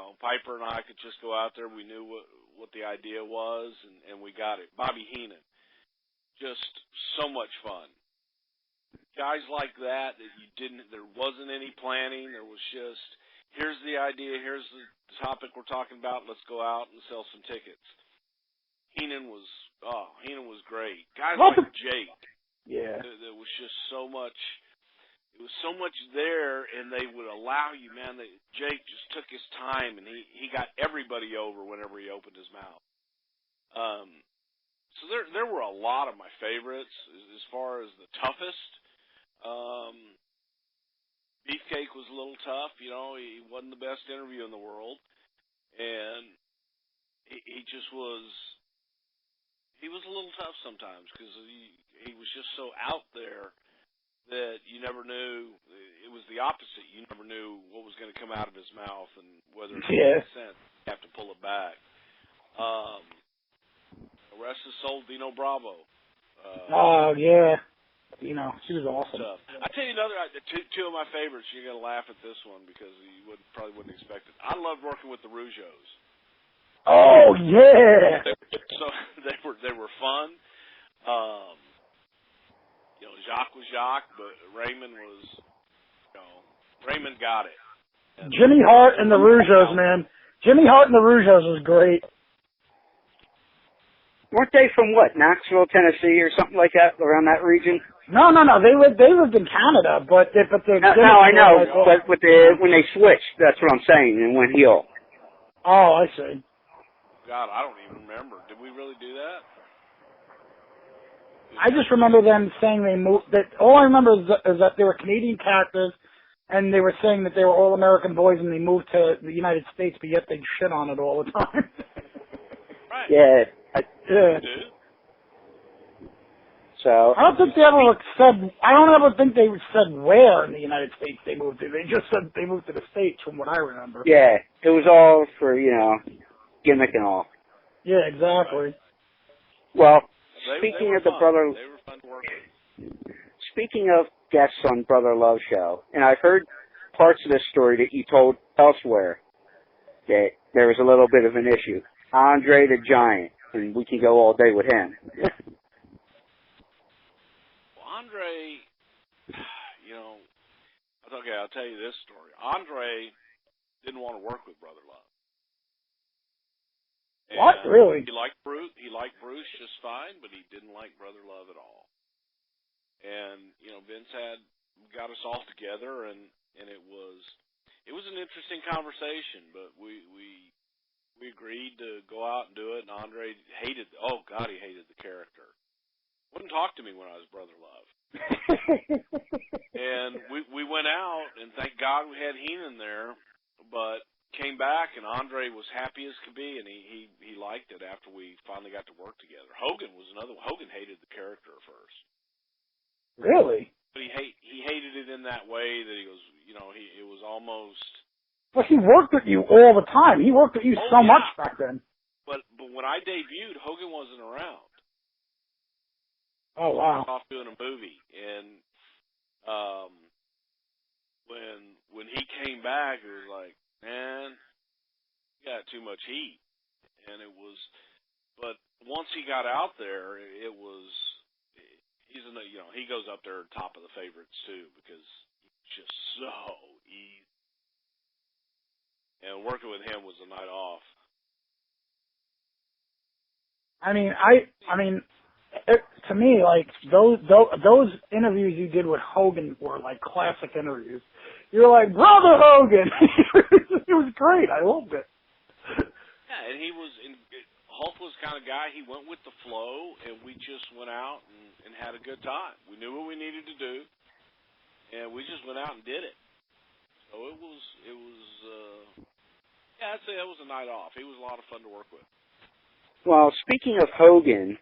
loved Piper and I could just go out there. We knew what the idea was, and we got it. Bobby Heenan. Just so much fun. Guys like that there wasn't any planning. There was just, here's the idea, here's the topic we're talking about, let's go out and sell some tickets. Heenan was great. Guys like Jake. Yeah. There was just so much, it was so much there, and they would allow you, man, Jake just took his time, and he got everybody over whenever he opened his mouth. So there were a lot of my favorites as far as the toughest. Beefcake was a little tough, he wasn't the best interview in the world, and he just was. He was a little tough sometimes because he was just so out there that you never knew. It was the opposite. You never knew what was going to come out of his mouth and whether it made sense. You have to pull it back. The rest is sold Dino Bravo. Oh, yeah. She was awesome. I tell you another, two of my favorites. You're going to laugh at this one because you probably wouldn't expect it. I loved working with the Rougeaus. Oh, yeah. They were fun. Jacques was Jacques, but Raymond was, Raymond got it. And Jimmy Hart and the Rougeaus, man. Jimmy Hart and the Rougeaus was great. Weren't they from Knoxville, Tennessee, or something like that, around that region? No. They lived in Canada, but no, I know. But when they switched, that's what I'm saying, and went heel. Oh, I see. God, I don't even remember. Did we really do that? I just remember them saying they moved. All I remember is that they were Canadian characters, and they were saying that they were all American boys, and they moved to the United States, but yet they'd shit on it all the time. Right. Yeah. So I don't think they ever said. I don't ever think they said where in the United States they moved to. They just said they moved to the States, from what I remember. Yeah, it was all for gimmick and all. Yeah, exactly. Well, they were fun to work with. Speaking of guests on Brother Love show, and I've heard parts of this story that you told elsewhere that there was a little bit of an issue. Andre the Giant, and we can go all day with him. Well, Andre, Okay, I'll tell you this story. Andre didn't want to work with Brother Love. And what? Really? He liked Bruce just fine, but he didn't like Brother Love at all. And Vince got us all together, and it was an interesting conversation. But we agreed to go out and do it. And Andre hated the character. Wouldn't talk to me when I was Brother Love. And we went out, and thank God we had Heenan there, but came back, and Andre was happy as could be, and he liked it after we finally got to work together. Hogan was another one. Hogan hated the character at first. Really? But he hated it in that way that he goes, it was almost... But he worked with you all the time. He worked with you so much back then. But when I debuted, Hogan wasn't around. Oh, wow. Off doing a movie, and when he came back, it was like, man, you got too much heat, and it was. But once he got out there, it was. He goes up there top of the favorites too because he's just so easy, and working with him was a night off. To me, like those interviews you did with Hogan were like classic interviews. You're like, Brother Hogan. It was great. I loved it. Yeah, and Hulk was the kind of guy. He went with the flow, and we just went out and had a good time. We knew what we needed to do, and we just went out and did it. So it was. I'd say that was a night off. He was a lot of fun to work with. Well, speaking of Hogan.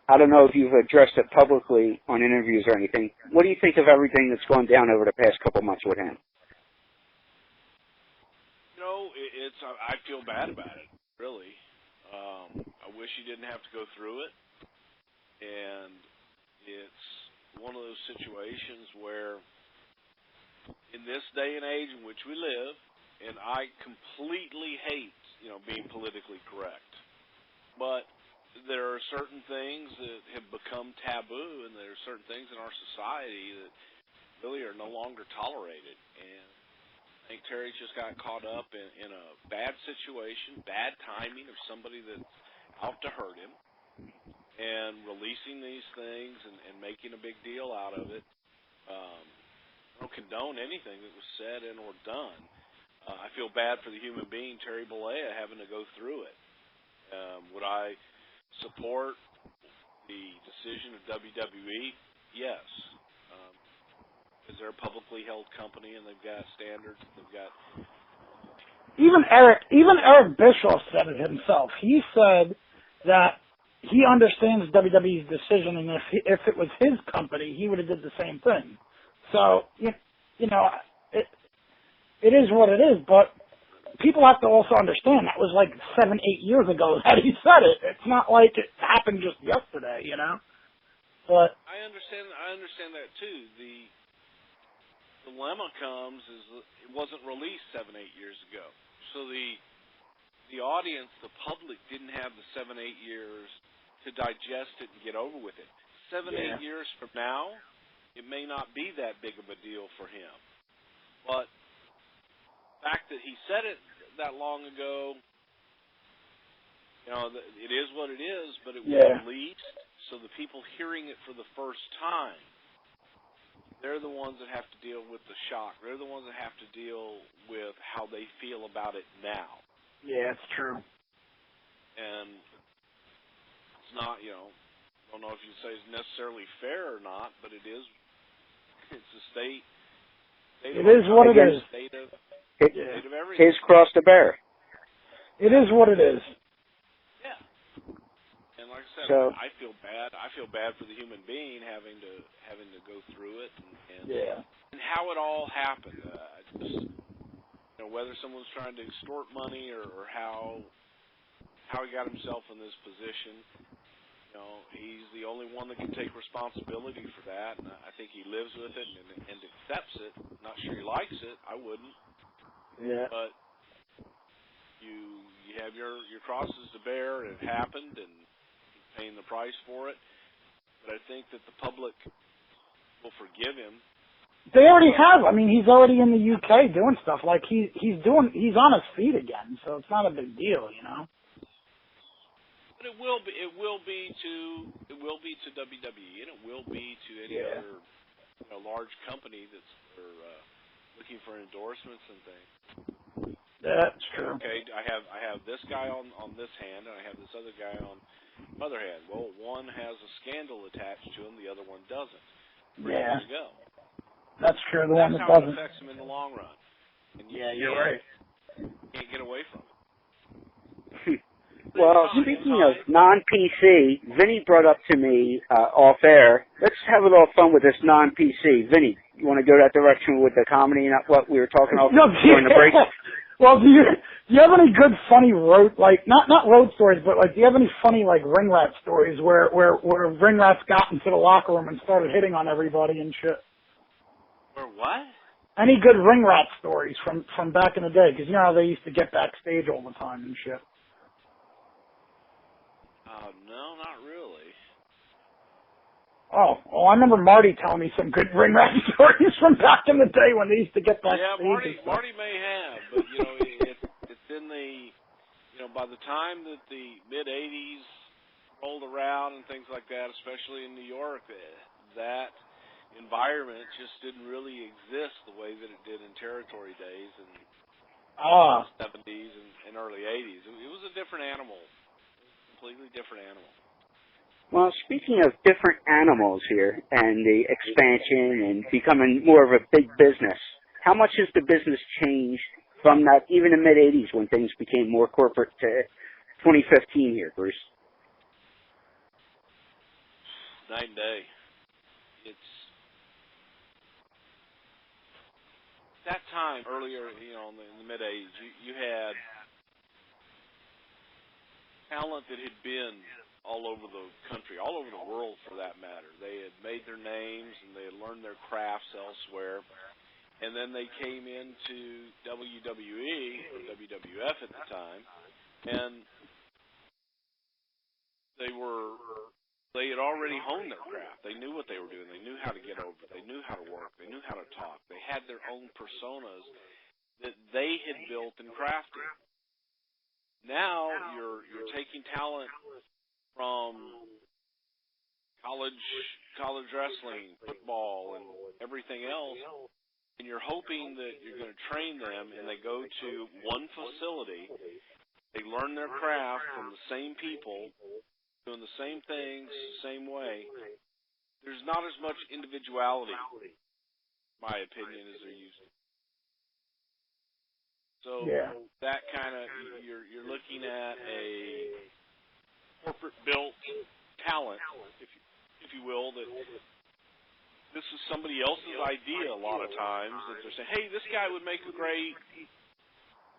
I don't know if you've addressed it publicly on interviews or anything. What do you think of everything that's gone down over the past couple months with him? I feel bad about it, really. I wish he didn't have to go through it. And it's one of those situations where in this day and age in which we live, and I completely hate, being politically correct, but there are certain things that have become taboo, and there are certain things in our society that really are no longer tolerated. And I think Terry's just got caught up in a bad situation, bad timing of somebody that's out to hurt him, and releasing these things and making a big deal out of it. I don't condone anything that was said and or done. I feel bad for the human being, Terry Bollea, having to go through it. Would I support the decision of WWE? Yes. Because they're a publicly held company and they've got standards. They've got. Even Eric Bischoff said it himself. He said that he understands WWE's decision, and if it was his company, he would have did the same thing. So it is what it is, but. People have to also understand that was like 7-8 years ago that he said it. It's not like it happened just yesterday, But I understand that too. The dilemma comes is it wasn't released 7-8 years ago, so the audience, the public, didn't have the 7-8 years to digest it and get over with it. 7-8 years from now, it may not be that big of a deal for him, but. The fact that he said it that long ago, it is what it is, but it was released, so the people hearing it for the first time, they're the ones that have to deal with the shock. They're the ones that have to deal with how they feel about it now. Yeah, it's true. And it's not, I don't know if you'd say it's necessarily fair or not, but it's a state. It is what it is. His cross to bear. It is what it is. Yeah. And like I said, I feel bad. I feel bad for the human being having to go through it and how it all happened. Just whether someone's trying to extort money or how he got himself in this position. He's the only one that can take responsibility for that, and I think he lives with it and accepts it. Not sure he likes it. I wouldn't. Yeah. But you have your crosses to bear, and it happened, and he's paying the price for it. But I think that the public will forgive him They already have. I mean, he's already in the UK doing stuff. Like he's on his feet again, so it's not a big deal, you know. But it will be to WWE, and it will be to any other large company that's looking for endorsements and things. That's true. Okay, I have this guy on this hand, and I have this other guy on the other hand. Well, one has a scandal attached to him, the other one doesn't. There you go. That's true. The one that how doesn't. It affects him in the long run. And you're right. Can't get away from it. Well, speaking of non-PC, Vinny brought up to me off air. Let's have a little fun with this non-PC. Vinny, you want to go that direction with the comedy, not what we were talking about during the break? Well, do you have any good funny road, like not road stories, but like do you have any funny like ring rat stories where ring rats got into the locker room and started hitting on everybody and shit? Or what? Any good ring rat stories from back in the day? Because you know how they used to get backstage all the time and shit. No, not really. Oh, well, I remember Marty telling me some good ring rat stories from back in the day when they used to get backstage. Yeah, Marty may have, but it's in the by the time that the mid '80s rolled around and things like that, especially in New York, that environment just didn't really exist the way that it did in territory days in the 70s and early 80s. It was a different animal. Completely different animal. Well, speaking of different animals here and the expansion and becoming more of a big business, how much has the business changed from that, even the mid-'80s when things became more corporate, to 2015 here, Bruce? Night and day. It's that time earlier, in the mid-'80s, you had talent that had been all over the country, all over the world for that matter. They had made their names and they had learned their crafts elsewhere. And then they came into WWE, or WWF at the time, and they had already honed their craft. They knew what they were doing. They knew how to get over. They knew how to work. They knew how to talk. They had their own personas that they had built and crafted. Now you're taking talent from college wrestling, football, and everything else, and you're hoping that you're going to train them, and they go to one facility. They learn their craft from the same people, doing the same things, same way. There's not as much individuality, in my opinion, as there used to. So that kind of, you're looking at a corporate-built talent, if you will, that this is somebody else's idea a lot of times, that they're saying, hey, this guy would make a great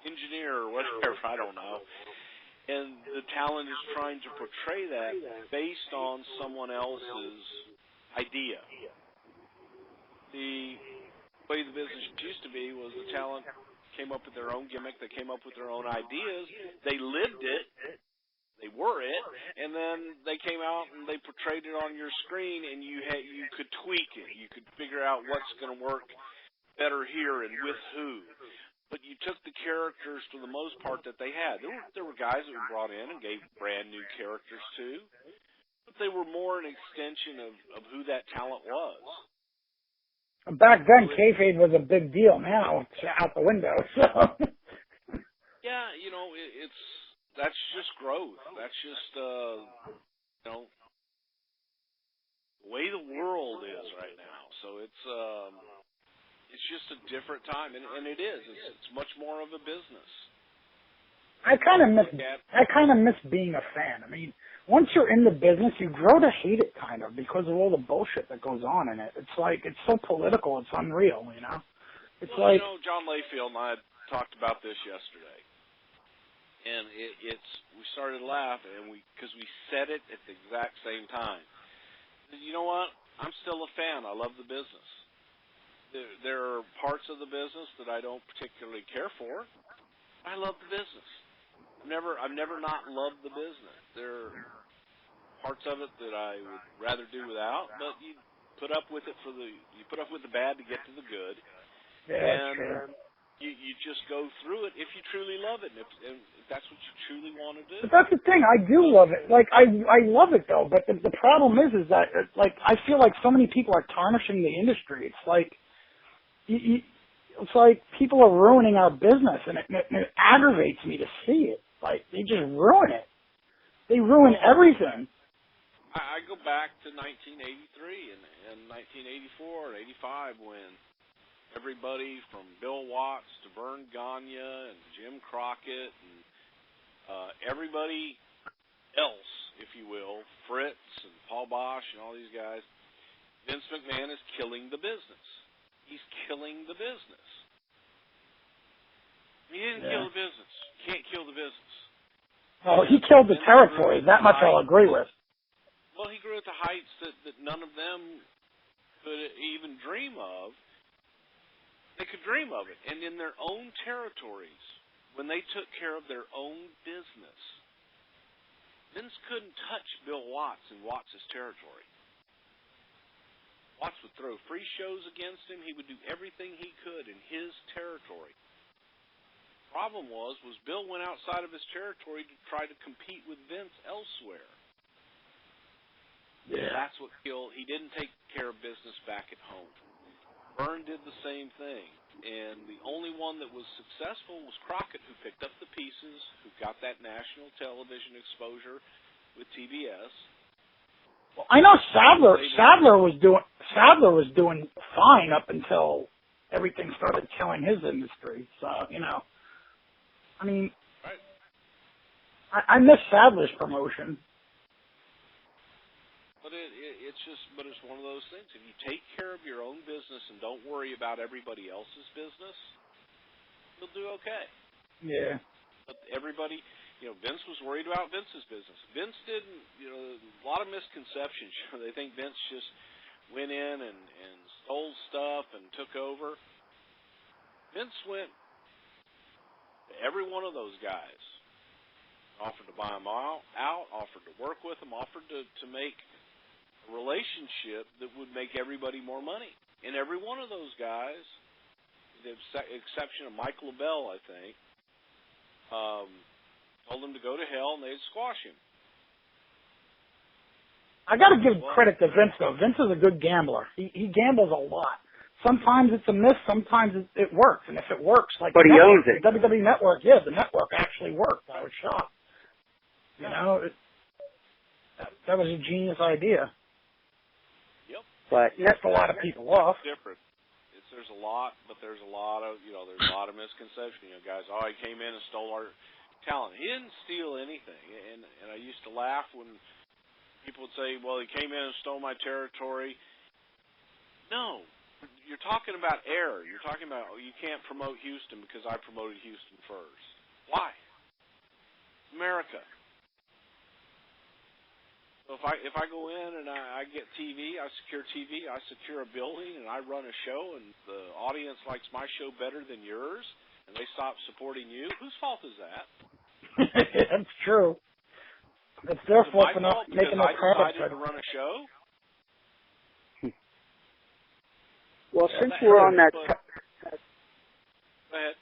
engineer or whatever, I don't know. And the talent is trying to portray that based on someone else's idea. The way the business used to be was the talent came up with their own gimmick, they came up with their own ideas, they lived it, they were it, and then they came out and they portrayed it on your screen, and you could tweak it, you could figure out what's going to work better here and with who. But you took the characters for the most part that they had. There were guys that were brought in and gave brand new characters too, but they were more an extension of who that talent was. Back then, kayfabe was a big deal. Now it's out the window. So. Yeah, that's just growth. That's just the way the world is right now. So it's just a different time, and it is. It's much more of a business. I kind of miss being a fan. I mean, once you're in the business, you grow to hate it kind of because of all the bullshit that goes on in it. It's like, it's so political, it's unreal, It's like... John Layfield and I talked about this yesterday. And we started laughing because we said it at the exact same time. You know what? I'm still a fan. I love the business. There are parts of the business that I don't particularly care for. I love the business. I've never not loved the business. There are parts of it that I would rather do without, but put up with it you put up with the bad to get to the good. Yeah, and true. you just go through it if you truly love it, and if that's what you truly want to do. But that's the thing. I do love it. Like, I love it, though. But the problem is that, like, I feel like so many people are tarnishing the industry. It's like, it's like people are ruining our business, and it aggravates me to see it. Like, they just ruin it. They ruin everything. I go back to 1983 and 1984 or 85 when everybody from Bill Watts to Vern Gagne and Jim Crockett and everybody else, if you will, Fritz and Paul Bosch and all these guys, Vince McMahon is killing the business. He's killing the business. He didn't kill the business. You can't kill the business. Oh, he killed the territory. That much I'll agree with. Well, he grew at the heights that none of them could even dream of. They could dream of it. And in their own territories, when they took care of their own business, Vince couldn't touch Bill Watts in Watts' territory. Watts would throw free shows against him. He would do everything he could in his territory. The problem was Bill went outside of his territory to try to compete with Vince elsewhere. Yeah. That's what killed. He didn't take care of business back at home. Vern did the same thing, and the only one that was successful was Crockett, who picked up the pieces, who got that national television exposure with TBS. Well, I know Sadler was doing fine up until everything started killing his industry. So, you know, I mean, I miss Sadler's promotion. But it's one of those things. If you take care of your own business and don't worry about everybody else's business, you'll do okay. Yeah. But everybody, Vince was worried about Vince's business. Vince didn't, a lot of misconceptions. They think Vince just went in and stole stuff and took over. Vince went to every one of those guys, offered to buy them out, offered to work with them, offered to make a relationship that would make everybody more money. And every one of those guys, with the exception of Mike LaBelle, I think, told him to go to hell and they'd squash him. I got to give credit to Vince, though. Vince is a good gambler. He gambles a lot. Sometimes it's a miss, sometimes it works. And if it works, like but he owns it. The WWE Network, the network actually worked. I was shocked. You know, that was a genius idea. Yep. But pissed a lot of people off. It's different. There's a lot of misconception. Guys, he came in and stole our talent. He didn't steal anything. And I used to laugh when people would say, well, he came in and stole my territory. No. You're talking about error. You're talking about, you can't promote Houston because I promoted Houston first. Why? America. So if I go in and I get TV, I secure a building, and I run a show, and the audience likes my show better than yours, and they stop supporting you, whose fault is that? That's true. It's their fault for not making no profit. I decided to run a show. Well, since we're on that. Go ahead.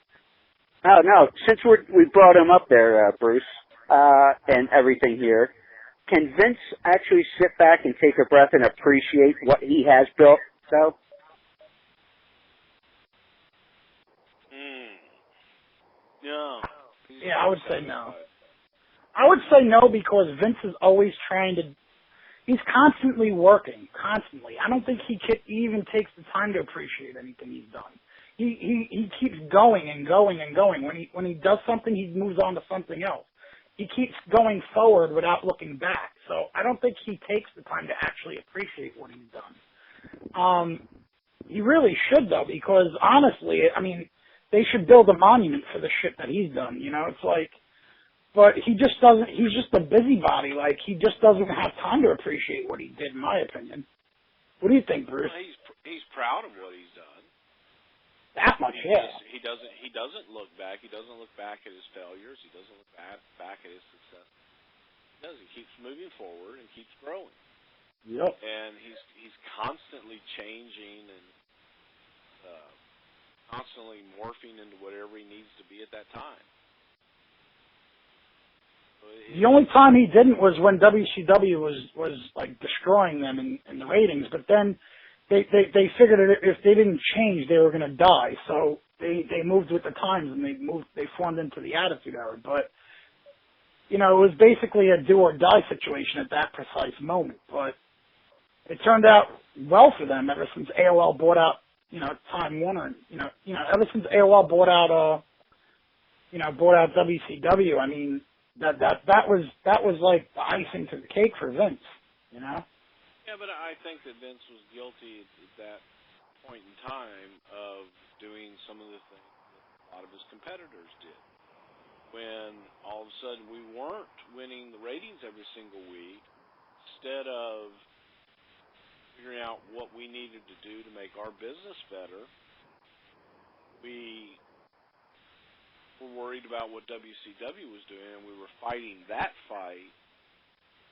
Oh no! Since we brought him up there, Bruce, and everything here. Can Vince actually sit back and take a breath and appreciate what he has built? So, no. Yeah, I would say no. I would say no because Vince is always he's constantly working, constantly. I don't think he even takes the time to appreciate anything he's done. He keeps going and going and going. When he does something, he moves on to something else. He keeps going forward without looking back. So I don't think he takes the time to actually appreciate what he's done. He really should, though, because honestly, I mean, they should build a monument for the shit that he's done. It's like, but he just doesn't. He's just a busybody. Like, he just doesn't have time to appreciate what he did, in my opinion. What do you think, Bruce? Well, he's proud of what he's done. That much, yeah. He doesn't look back. He doesn't look back at his failures. He doesn't look back at his success. He keeps moving forward and keeps growing. Yep. And he's constantly changing and constantly morphing into whatever he needs to be at that time. The only time he didn't was when WCW was like destroying them in the ratings. But then they figured that if they didn't change, they were going to die. So they moved with the times and they formed into the Attitude Era. But it was basically a do or die situation at that precise moment. But it turned out well for them ever since AOL bought out Time Warner. Ever since AOL bought out WCW. I mean. That was like the icing to the cake for Vince, Yeah, but I think that Vince was guilty at that point in time of doing some of the things that a lot of his competitors did. When all of a sudden we weren't winning the ratings every single week, instead of figuring out what we needed to do to make our business better, we were worried about what WCW was doing, and we were fighting that fight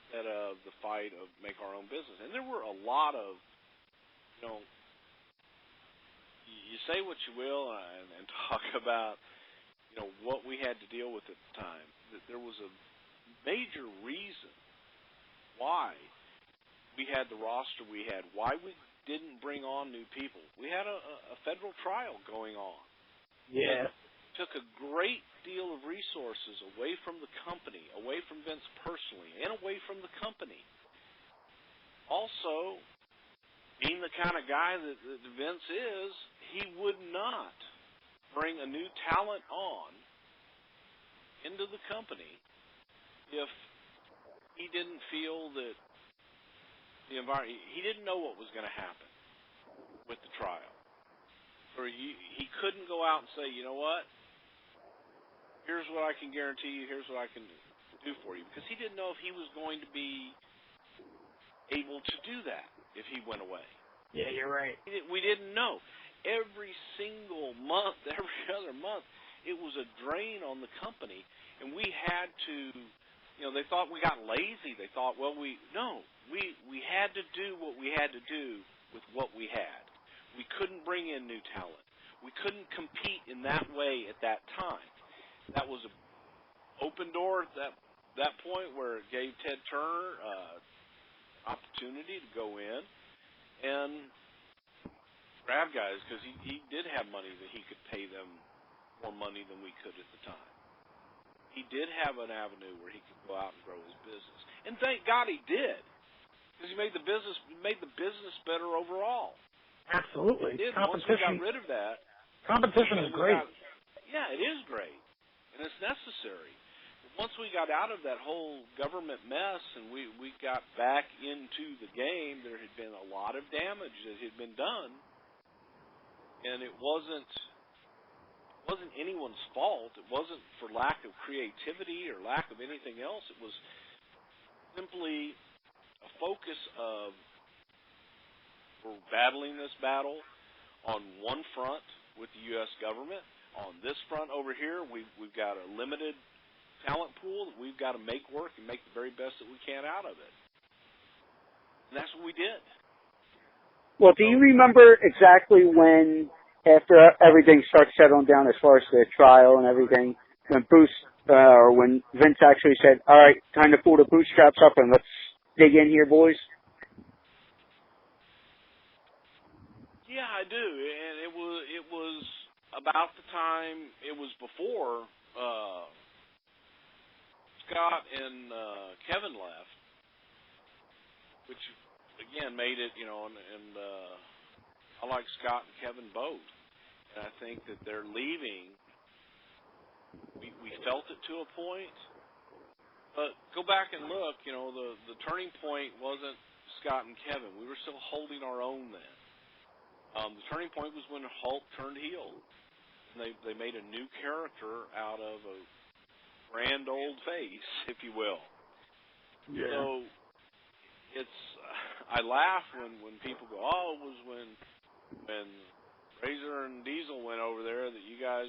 instead of the fight of make our own business. And there were a lot of, you say what you will and talk about, what we had to deal with at the time. That there was a major reason why we had the roster we had, why we didn't bring on new people. We had a federal trial going on. Yeah. Took a great deal of resources away from the company, away from Vince personally, and away from the company. Also, being the kind of guy that Vince is, he would not bring a new talent on into the company if he didn't feel that the environment, he didn't know what was going to happen with the trial. Or he couldn't go out and say, you know what? Here's what I can guarantee you, here's what I can do for you. Because he didn't know if he was going to be able to do that if he went away. Yeah, you're right. We didn't know. Every single month, every other month, it was a drain on the company. And we had to, they thought we got lazy. They thought, we had to do what we had to do with what we had. We couldn't bring in new talent. We couldn't compete in that way at that time. That was an open door at that point where it gave Ted Turner opportunity to go in and grab guys because he did have money that he could pay them more money than we could at the time. He did have an avenue where he could go out and grow his business, and thank God he did, because he made the business better overall. Absolutely. He did. Once we got rid of that, competition is great. It is great. And it's necessary. But once we got out of that whole government mess and we got back into the game, there had been a lot of damage that had been done, and it wasn't anyone's fault. It wasn't for lack of creativity or lack of anything else. It was simply a focus of we're battling this battle on one front with the U.S. government. On this front over here, we've got a limited talent pool that we've got to make work and make the very best that we can out of it. And that's what we did. Well, do you remember exactly when, after everything started settling down as far as the trial and everything, when when Vince actually said, all right, time to pull the bootstraps up and let's dig in here, boys? Yeah, I do. And it was about the time, it was before Scott and Kevin left, which again made it, and I like Scott and Kevin both. And I think that they're leaving. We felt it to a point, but go back and look, the turning point wasn't Scott and Kevin. We were still holding our own then. The turning point was when Hulk turned heel. And they made a new character out of a grand old face, if you will. Yeah. So I laugh when people go, it was when Razor and Diesel went over there that you guys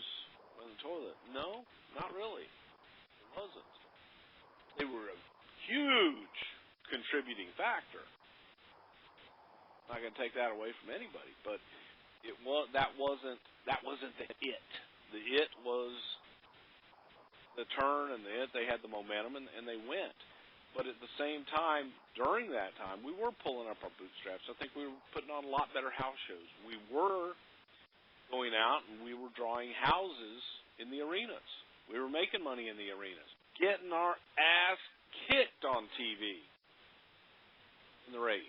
went in the toilet. No, not really. It wasn't. They were a huge contributing factor. I'm not going to take that away from anybody, but that wasn't the it. The it was the turn, and they had the momentum, and they went. But at the same time, during that time, we were pulling up our bootstraps. I think we were putting on a lot better house shows. We were going out and we were drawing houses in the arenas. We were making money in the arenas, getting our ass kicked on TV in the ratings.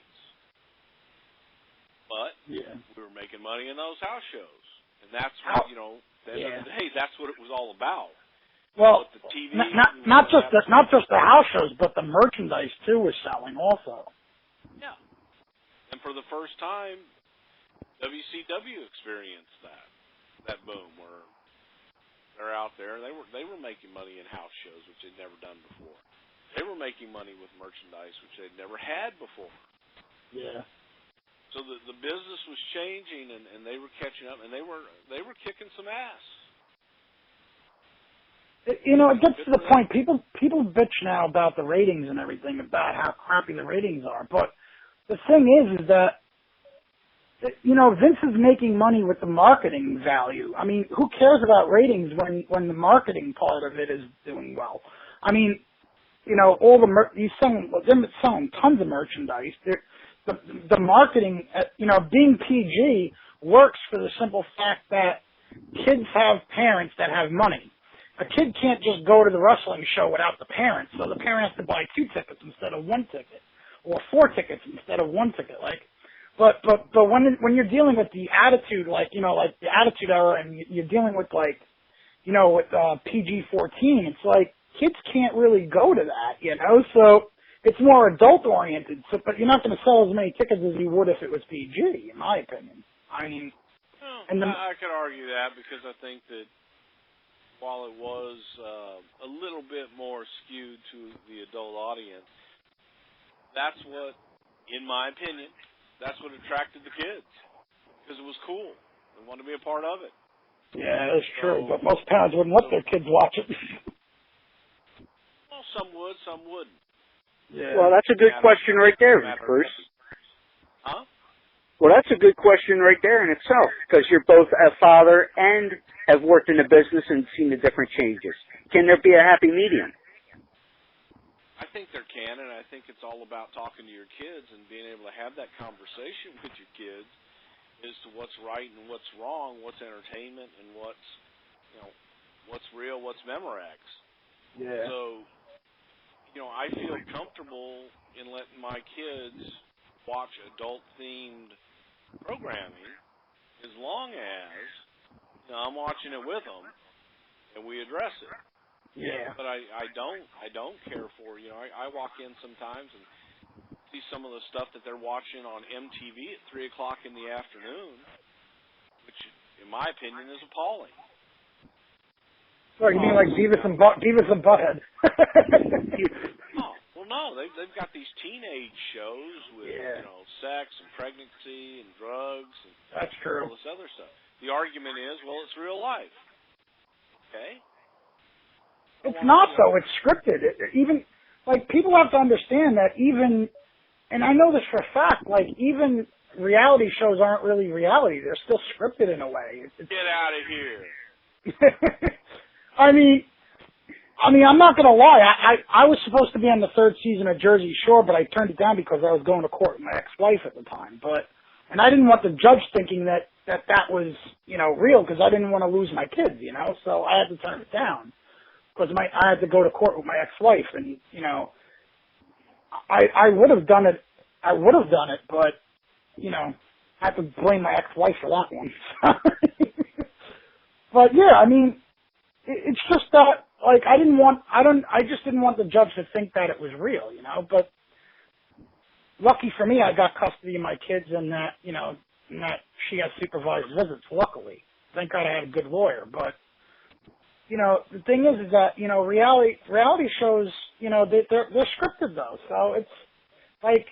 But we were making money in those house shows. And that's what, at the end of the day, that's what it was all about. Well, the TV not just the house shows, but the merchandise too was selling also. Yeah, and for the first time, WCW experienced that boom where they're out there. They were making money in house shows, which they'd never done before. They were making money with merchandise, which they'd never had before. Yeah. So the business was changing, and they were catching up, and they were kicking some ass. It gets to the point. People bitch now about the ratings and everything, about how crappy the ratings are. But the thing is that, Vince is making money with the marketing value. I mean, who cares about ratings when the marketing part of it is doing well? I mean, all they're selling tons of merchandise. The marketing, being PG works for the simple fact that kids have parents that have money. A kid can't just go to the wrestling show without the parents, so the parent has to buy 2 tickets instead of 1 ticket, or 4 tickets instead of 1 ticket. But when you're dealing with the attitude, like the Attitude Era, and you're dealing with with PG-14, it's like kids can't really go to that, So it's more adult oriented. So, but you're not going to sell as many tickets as you would if it was PG, in my opinion. I mean, I could argue that because I think that, while it was a little bit more skewed to the adult audience, that's what, in my opinion, that's what attracted the kids, because it was cool. They wanted to be a part of it. Yeah, that's true, but most parents wouldn't let their kids watch it. Well, some would, some wouldn't. Yeah. Well, that's a good question right there, Bruce. Huh? Well, that's a good question right there in itself, because you're both a father and have worked in the business and seen the different changes. Can there be a happy medium? I think there can, and I think it's all about talking to your kids and being able to have that conversation with your kids as to what's right and what's wrong, what's entertainment and what's real, what's Memorex. Yeah. So, I feel comfortable in letting my kids watch adult-themed programming as long as I'm watching it with them and we address it. Yeah. But I don't care for, I walk in sometimes and see some of the stuff that they're watching on MTV at 3 o'clock in the afternoon, which, in my opinion, is appalling. So you mean like Beavis and Butthead? Well, no, they've got these teenage shows with sex and pregnancy and drugs and that's true. all this other stuff. The argument is, well, it's real life. Okay. It's not though. It's scripted. People have to understand that and I know this for a fact, even reality shows aren't really reality. They're still scripted in a way. Get out of here. I mean, I'm not going to lie. I was supposed to be on the 3rd season of Jersey Shore, but I turned it down because I was going to court with my ex-wife at the time. And I didn't want the judge thinking that was, real, because I didn't want to lose my kids, so I had to turn it down because I had to go to court with my ex-wife, and, I would have done it. But, I have to blame my ex-wife for that one. But yeah, I mean, it's just that, I just didn't want the judge to think that it was real, but lucky for me, I got custody of my kids and that, and that she has supervised visits, luckily. Thank God I had a good lawyer, but, the thing is that, reality shows, they're scripted though, so it's like,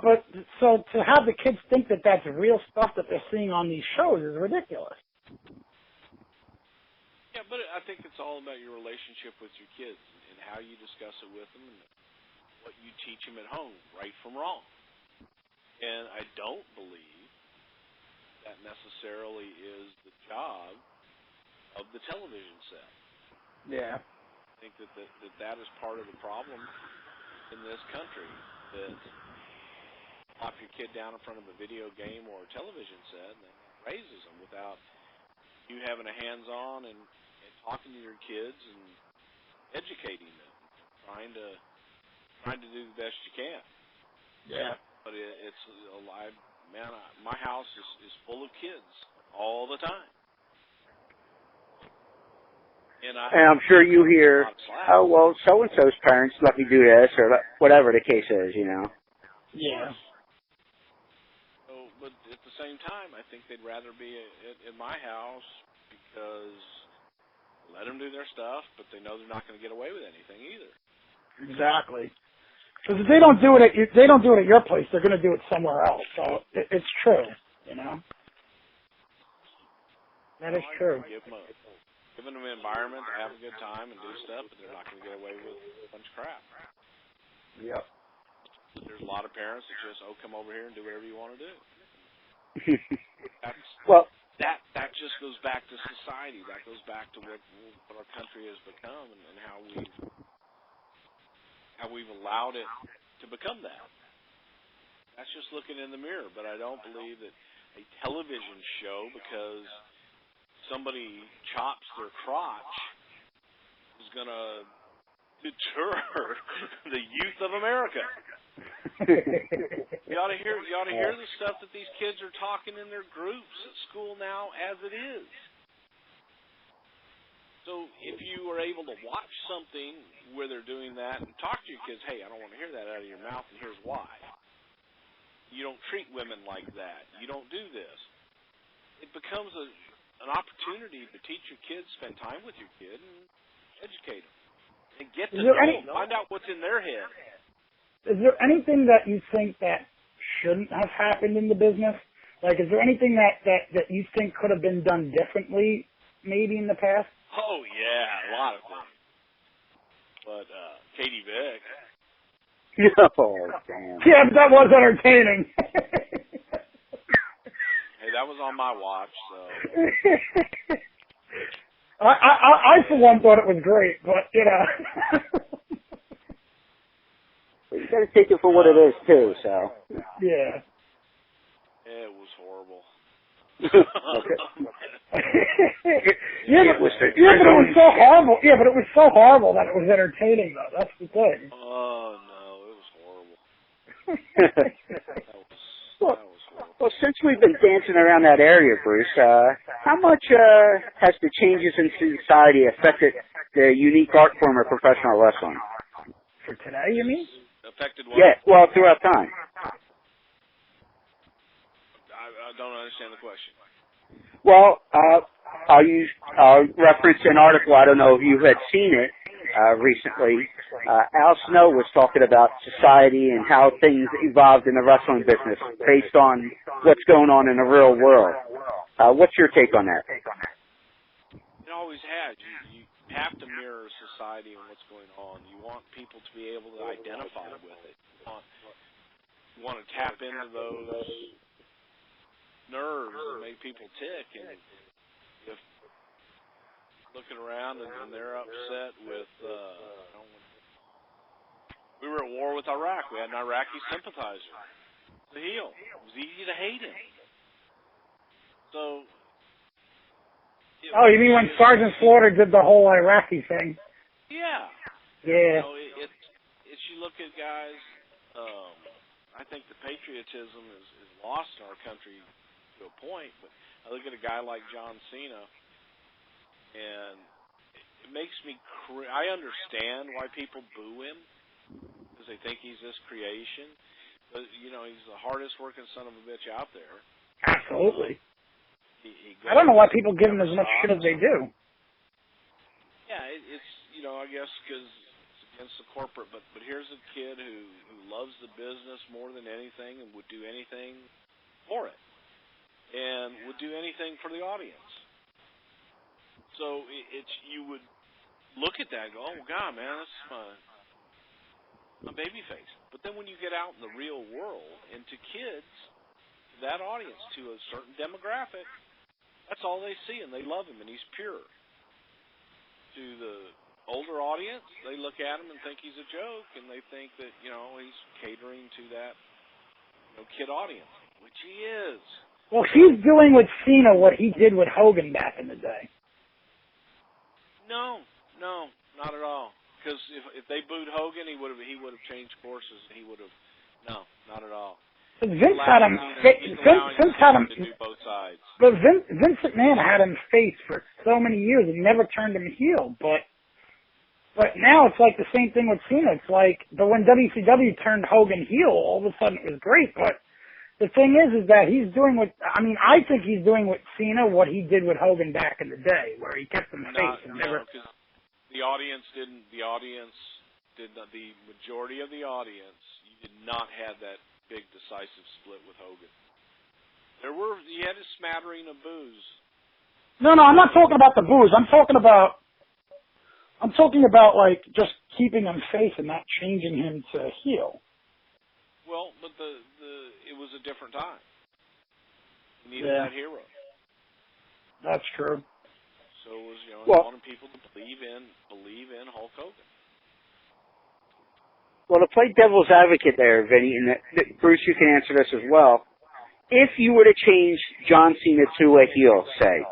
but so to have the kids think that that's real stuff that they're seeing on these shows is ridiculous. Yeah, but I think it's all about your relationship with your kids and how you discuss it with them and what you teach them at home, right from wrong. And I don't believe that necessarily is the job of the television set. Yeah. I think that is part of the problem in this country, that plop your kid down in front of a video game or a television set and that raises them without you having a hands-on and talking to your kids and educating them, trying to do the best you can. Yeah. But it's alive, man. My house is full of kids all the time, and I'm sure you hear, oh well, so and so's parents let me do this or whatever the case is, you know. Yeah. So, but at the same time, I think they'd rather be at my house because let them do their stuff, but they know they're not going to get away with anything either. Exactly. Because if they don't do it at your place, they're going to do it somewhere else. So it's true, you know. That is true. Giving them an environment to have a good time and do stuff, but they're not going to get away with a bunch of crap. Yep. There's a lot of parents that just, come over here and do whatever you want to do. That just goes back to society. That goes back to what our country has become and how we've allowed it to become that. That's just looking in the mirror. But I don't believe that a television show, because somebody chops their crotch, is going to deter the youth of America. You ought to hear the stuff that these kids are talking in their groups at school now as it is. So if you are able to watch something where they're doing that and talk to your kids, hey, I don't want to hear that out of your mouth, and here's why. You don't treat women like that. You don't do this. It becomes an opportunity to teach your kids, spend time with your kid, and educate them. And get to know them, find out what's in their head. Is there anything that you think that shouldn't have happened in the business? Like, is there anything that you think could have been done differently maybe in the past? Oh, yeah, a lot of things. But Katie Vick. Oh, damn. Yeah, but that was entertaining. Hey, that was on my watch, so. I for one, thought it was great, but, you know. You got to take it for what it is, too, so. Yeah. It was horrible. Yeah, but it was so horrible. Yeah, but it was so horrible that it was entertaining, though. That's the thing. Oh, no, it was horrible. Well, since we've been dancing around that area, Bruce, how much has the changes in society affected the unique art form of professional wrestling? For today, you mean? Affected what? Yeah, well, throughout time. I don't understand the question. Well, I'll reference an article. I don't know if you had seen it recently. Al Snow was talking about society and how things evolved in the wrestling business based on what's going on in the real world. What's your take on that? It always has. You have to mirror society and what's going on. You want people to be able to identify with it. You want to tap into those nerves that make people tick. And if looking around and they're upset with, we were at war with Iraq. We had an Iraqi sympathizer, the heel. It was easy to hate him. So. Oh, you mean when Sergeant Slaughter did the whole Iraqi thing? Yeah. Yeah. You know, it's you look at guys. I think the patriotism is lost in our country to a point. But I look at a guy like John Cena, and it makes me. I understand why people boo him because they think he's this creation. But you know, he's the hardest working son of a bitch out there. Absolutely. I don't know why people give him as much shit as they do. Yeah, it's, you know, I guess because it's against the corporate, but here's a kid who loves the business more than anything and would do anything for it and would do anything for the audience. So it's you would look at that and go, oh, God, man, a babyface. But then when you get out in the real world and to kids, that audience, to a certain demographic, that's all they see, and they love him, and he's pure. To the older audience, they look at him and think he's a joke, and they think that, he's catering to that kid audience, which he is. Well, he's doing with Cena what he did with Hogan back in the day. No, not at all. Because if they booed Hogan, he would have changed courses. He would have. No, not at all. But Vince had him. Vince had him. To do both sides. But Vince McMahon had him face for so many years and never turned him heel. But now it's like the same thing with Cena. It's like, but when WCW turned Hogan heel, all of a sudden it was great. But the thing is that he's doing I think he's doing with Cena what he did with Hogan back in the day, where he kept him face and never. Because the majority of the audience, you did not have that big decisive split with Hogan. He had a smattering of boos. No, I'm not talking about the boos. I'm talking about like just keeping him face and not changing him to heel. Well, but it was a different time. You needed that hero. That's true. So it was, wanting people to believe in Hulk Hogan. Well, to play devil's advocate there, Vinny, and Bruce, you can answer this as well. If you were to change John Cena to a heel, say,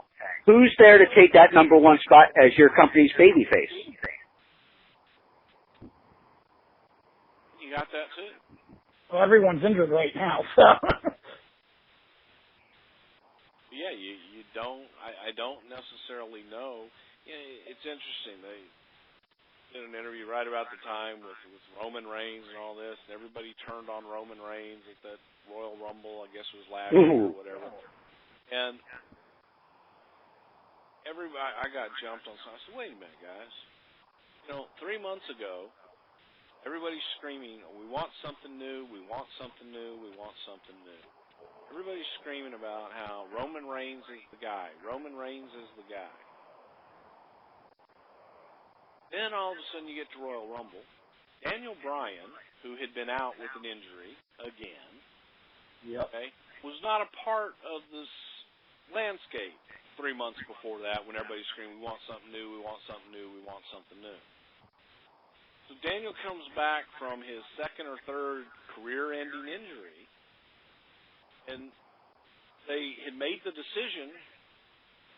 who's there to take that number one spot as your company's babyface? You got that too. Well, everyone's injured right now, so. Yeah, you don't. I don't necessarily know. It's interesting. They did an interview right about the time with Roman Reigns and all this, and everybody turned on Roman Reigns at that Royal Rumble, I guess it was last year or whatever. And I got jumped on something. I said, wait a minute, guys. 3 months ago, everybody's screaming, we want something new, we want something new, we want something new. Everybody's screaming about how Roman Reigns is the guy. Roman Reigns is the guy. Then all of a sudden you get to Royal Rumble. Daniel Bryan, who had been out with an injury again, was not a part of this landscape 3 months before that when everybody's screaming, we want something new, we want something new, we want something new. So Daniel comes back from his second or third career-ending injury, and they had made the decision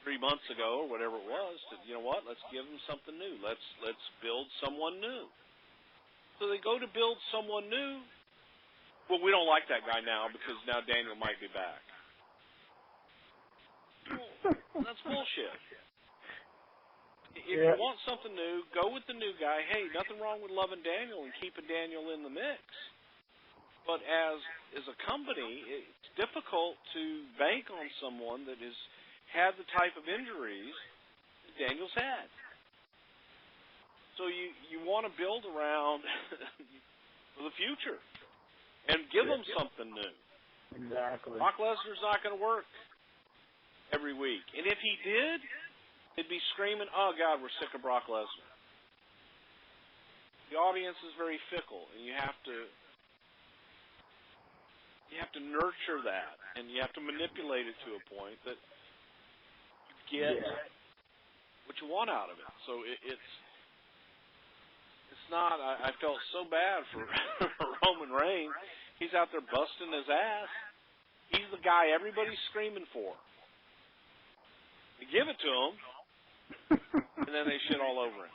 3 months ago or whatever it was to, let's give him something new. Let's build someone new. So they go to build someone new. Well, we don't like that guy now because now Daniel might be back. Well, that's bullshit. If you want something new, go with the new guy. Hey, nothing wrong with loving Daniel and keeping Daniel in the mix. But as a company, it's difficult to bank on someone that has had the type of injuries that Daniel's had. So you want to build around the future and give them something new. Exactly. Brock Lesnar's not going to work every week. And if he did, they'd be screaming, oh, God, we're sick of Brock Lesnar. The audience is very fickle, and you have to nurture that, and you have to manipulate it to a point that you get what you want out of it. So it's not. I felt so bad for Roman Reigns. He's out there busting his ass. He's the guy everybody's screaming for. They give it to him, and then they shit all over him.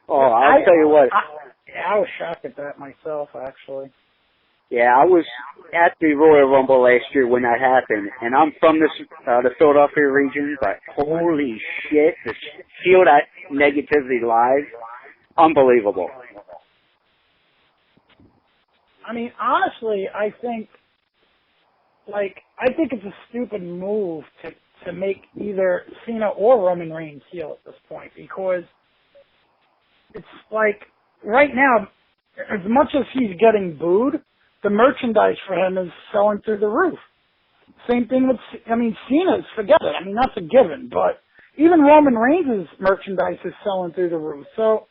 Oh, I'll tell you what. I was shocked at that myself, actually. Yeah, I was at the Royal Rumble last year when that happened, and I'm from the Philadelphia region, but holy shit, to feel that negativity live, unbelievable. I mean, honestly, I think it's a stupid move to make either Cena or Roman Reigns heel at this point, because it's like, right now, as much as he's getting booed, the merchandise for him is selling through the roof. Same thing with, Cena's, forget it. That's a given, but even Roman Reigns' merchandise is selling through the roof. So,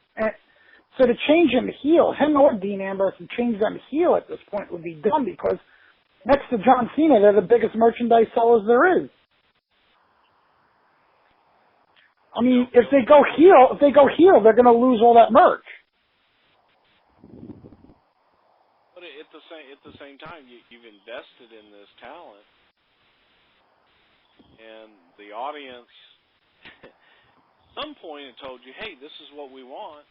So to change him heel, him or Dean Ambrose, to change them heel at this point would be dumb because next to John Cena, they're the biggest merchandise sellers there is. I mean, if they go heel, they're going to lose all that merch. But at the same time, you've invested in this talent, and the audience, at some point, it told you, "Hey, this is what we want,"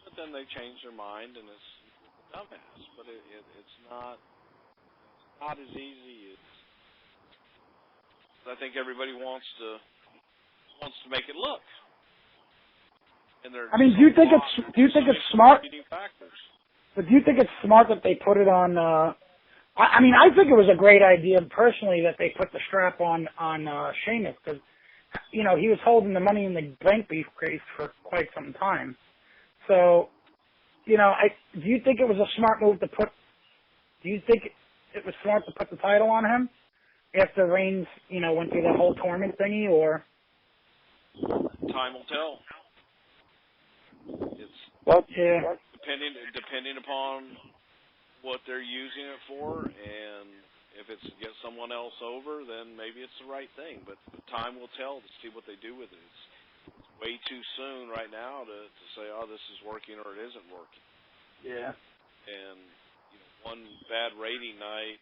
but then they change their mind, and it's a dumbass. But it's not as easy as I think everybody wants to make it look. And I mean, do you think it's smart? But do you think it's smart that they put it on? I mean, I think it was a great idea personally that they put the strap on Sheamus because he was holding the Money in the Bank briefcase for quite some time. So, do you think it was a smart move to put? Do you think it was smart to put the title on him after Reigns, went through that whole tournament thingy, or? Time will tell. Depending upon what they're using it for, and if it's to get someone else over, then maybe it's the right thing. But time will tell to see what they do with it. It's way too soon right now to say, oh, this is working or it isn't working. Yeah. And one bad rating night,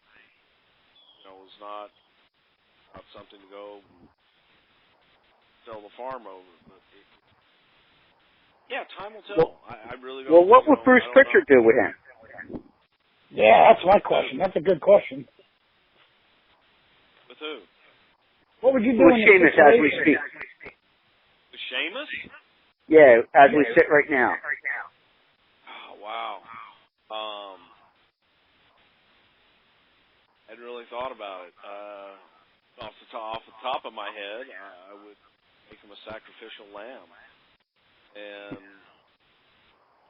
was not something to go sell the farm over. But time will tell. I really don't. Well, what would Bruce Prichard do with him? Yeah, that's my question. That's a good question. With who? What would you do with Sheamus as we speak? With Sheamus? Yeah, as we sit right now. Oh, wow. I hadn't really thought about it. Off the top of my head, I would make him a sacrificial lamb and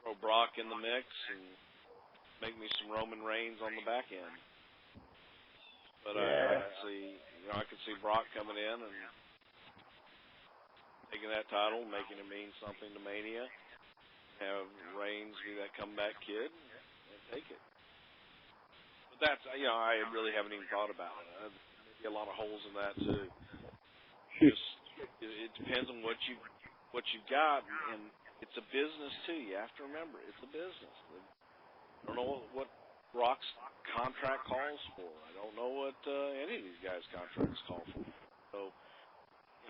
throw Brock in the mix and make me some Roman Reigns on the back end. But I could see Brock coming in and taking that title, making it mean something to Mania, have Reigns be that comeback kid and take it. But that's, I really haven't even thought about it. Maybe a lot of holes in that too. It depends on what you've got, and it's a business too. You have to remember, it's a business. I don't know what Brock's contract calls for. I don't know what any of these guys' contracts call for. So,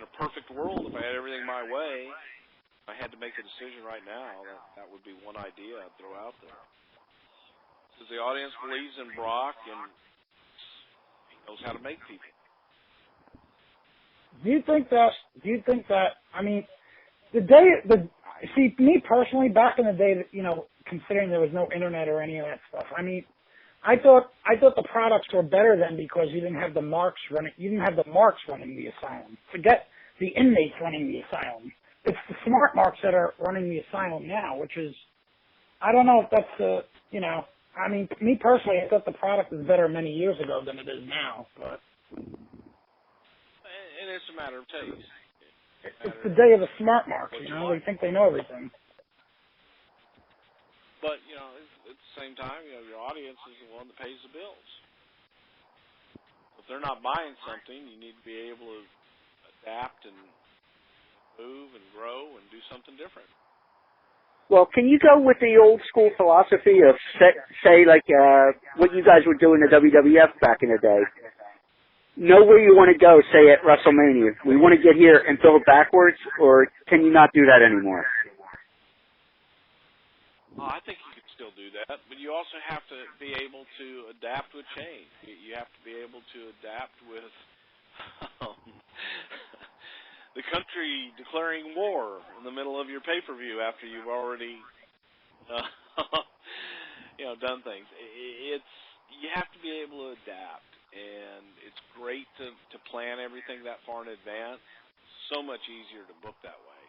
in a perfect world, if I had everything my way, I had to make a decision right now, that would be one idea I'd throw out there. Because the audience believes in Brock, and he knows how to make people. Do you think that, I mean, me personally, back in the day, considering there was no internet or any of that stuff, I mean, I thought the products were better then because you didn't have the marks running the asylum. Forget the inmates running the asylum. It's the smart marks that are running the asylum now, which is, I don't know if that's, I mean, me personally, I thought the product was better many years ago than it is now, but. And it's a matter of taste. It's the day of the smart marks, they think they know everything. But, at the same time, your audience is the one that pays the bills. If they're not buying something, you need to be able to adapt and move and grow and do something different. Well, can you go with the old school philosophy of, say like what you guys were doing in the WWF back in the day? Know where you want to go, say at WrestleMania. We want to get here and build backwards, or can you not do that anymore? I think you could still do that, but you also have to be able to adapt with change. You have to be able to adapt with the country declaring war in the middle of your pay-per-view after you've already done things. You have to be able to adapt, and it's great to plan everything that far in advance. So much easier to book that way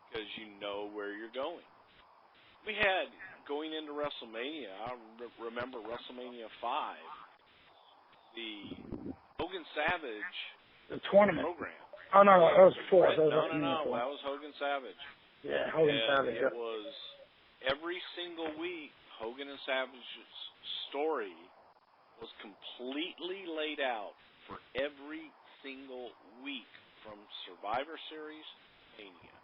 because you know where you're going. We had, going into WrestleMania, I remember WrestleMania 5, the Hogan Savage the tournament program. Oh, no, that was 4. No, that was Hogan Savage. Yeah, Hogan Savage. It was every single week, Hogan and Savage's story was completely laid out for every single week from Survivor Series to Mania.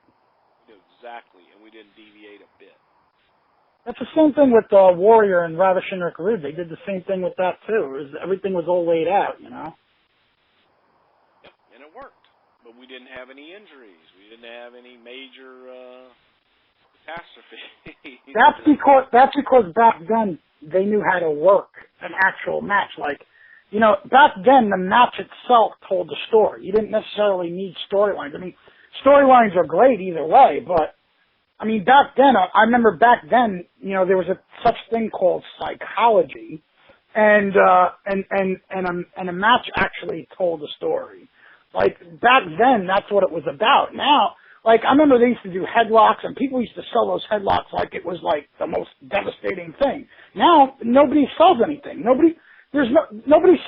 We knew exactly, and we didn't deviate a bit. That's the same thing with Warrior and Ravishing Rick Rude. They did the same thing with that, too. Everything was all laid out, you know? Yep, and it worked. But we didn't have any injuries. We didn't have any major catastrophe. That's because back then they knew how to work an actual match. Like, you know, back then the match itself told the story. You didn't necessarily need storylines. I mean, storylines are great either way, but I mean, back then, I remember back then, you know, there was such thing called psychology, and a match actually told a story. Like, back then, that's what it was about. Now, like, I remember they used to do headlocks, and people used to sell those headlocks like it was, like, the most devastating thing. Now, nobody sells anything. Nobody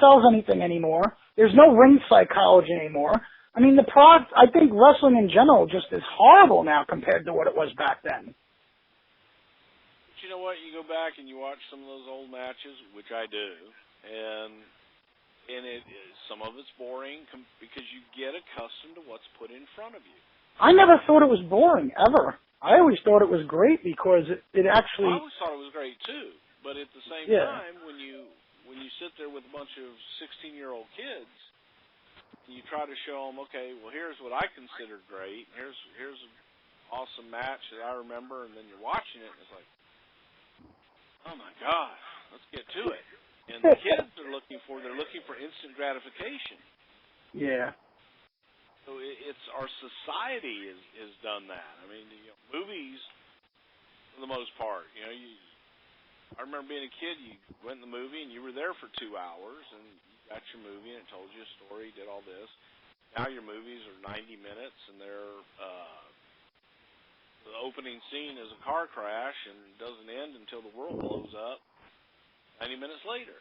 sells anything anymore. There's no ring psychology anymore. I mean, I think wrestling in general just is horrible now compared to what it was back then. But you know what? You go back and you watch some of those old matches, which I do, and some of it's boring because you get accustomed to what's put in front of you. I never thought it was boring, ever. I always thought it was great because it actually... I always thought it was great, too. But at the same time, when you sit there with a bunch of 16-year-old kids, you try to show them, okay, well, here's what I considered great. Here's an awesome match that I remember, and then you're watching it, and it's like, oh, my God, let's get to it. And the kids they're looking for instant gratification. Yeah. So it's our society has done that. I mean, movies, for the most part, I remember being a kid, you went in the movie, and you were there for 2 hours, and got your movie and it told you a story, did all this. Now your movies are 90 minutes and they're the opening scene is a car crash and doesn't end until the world blows up 90 minutes later.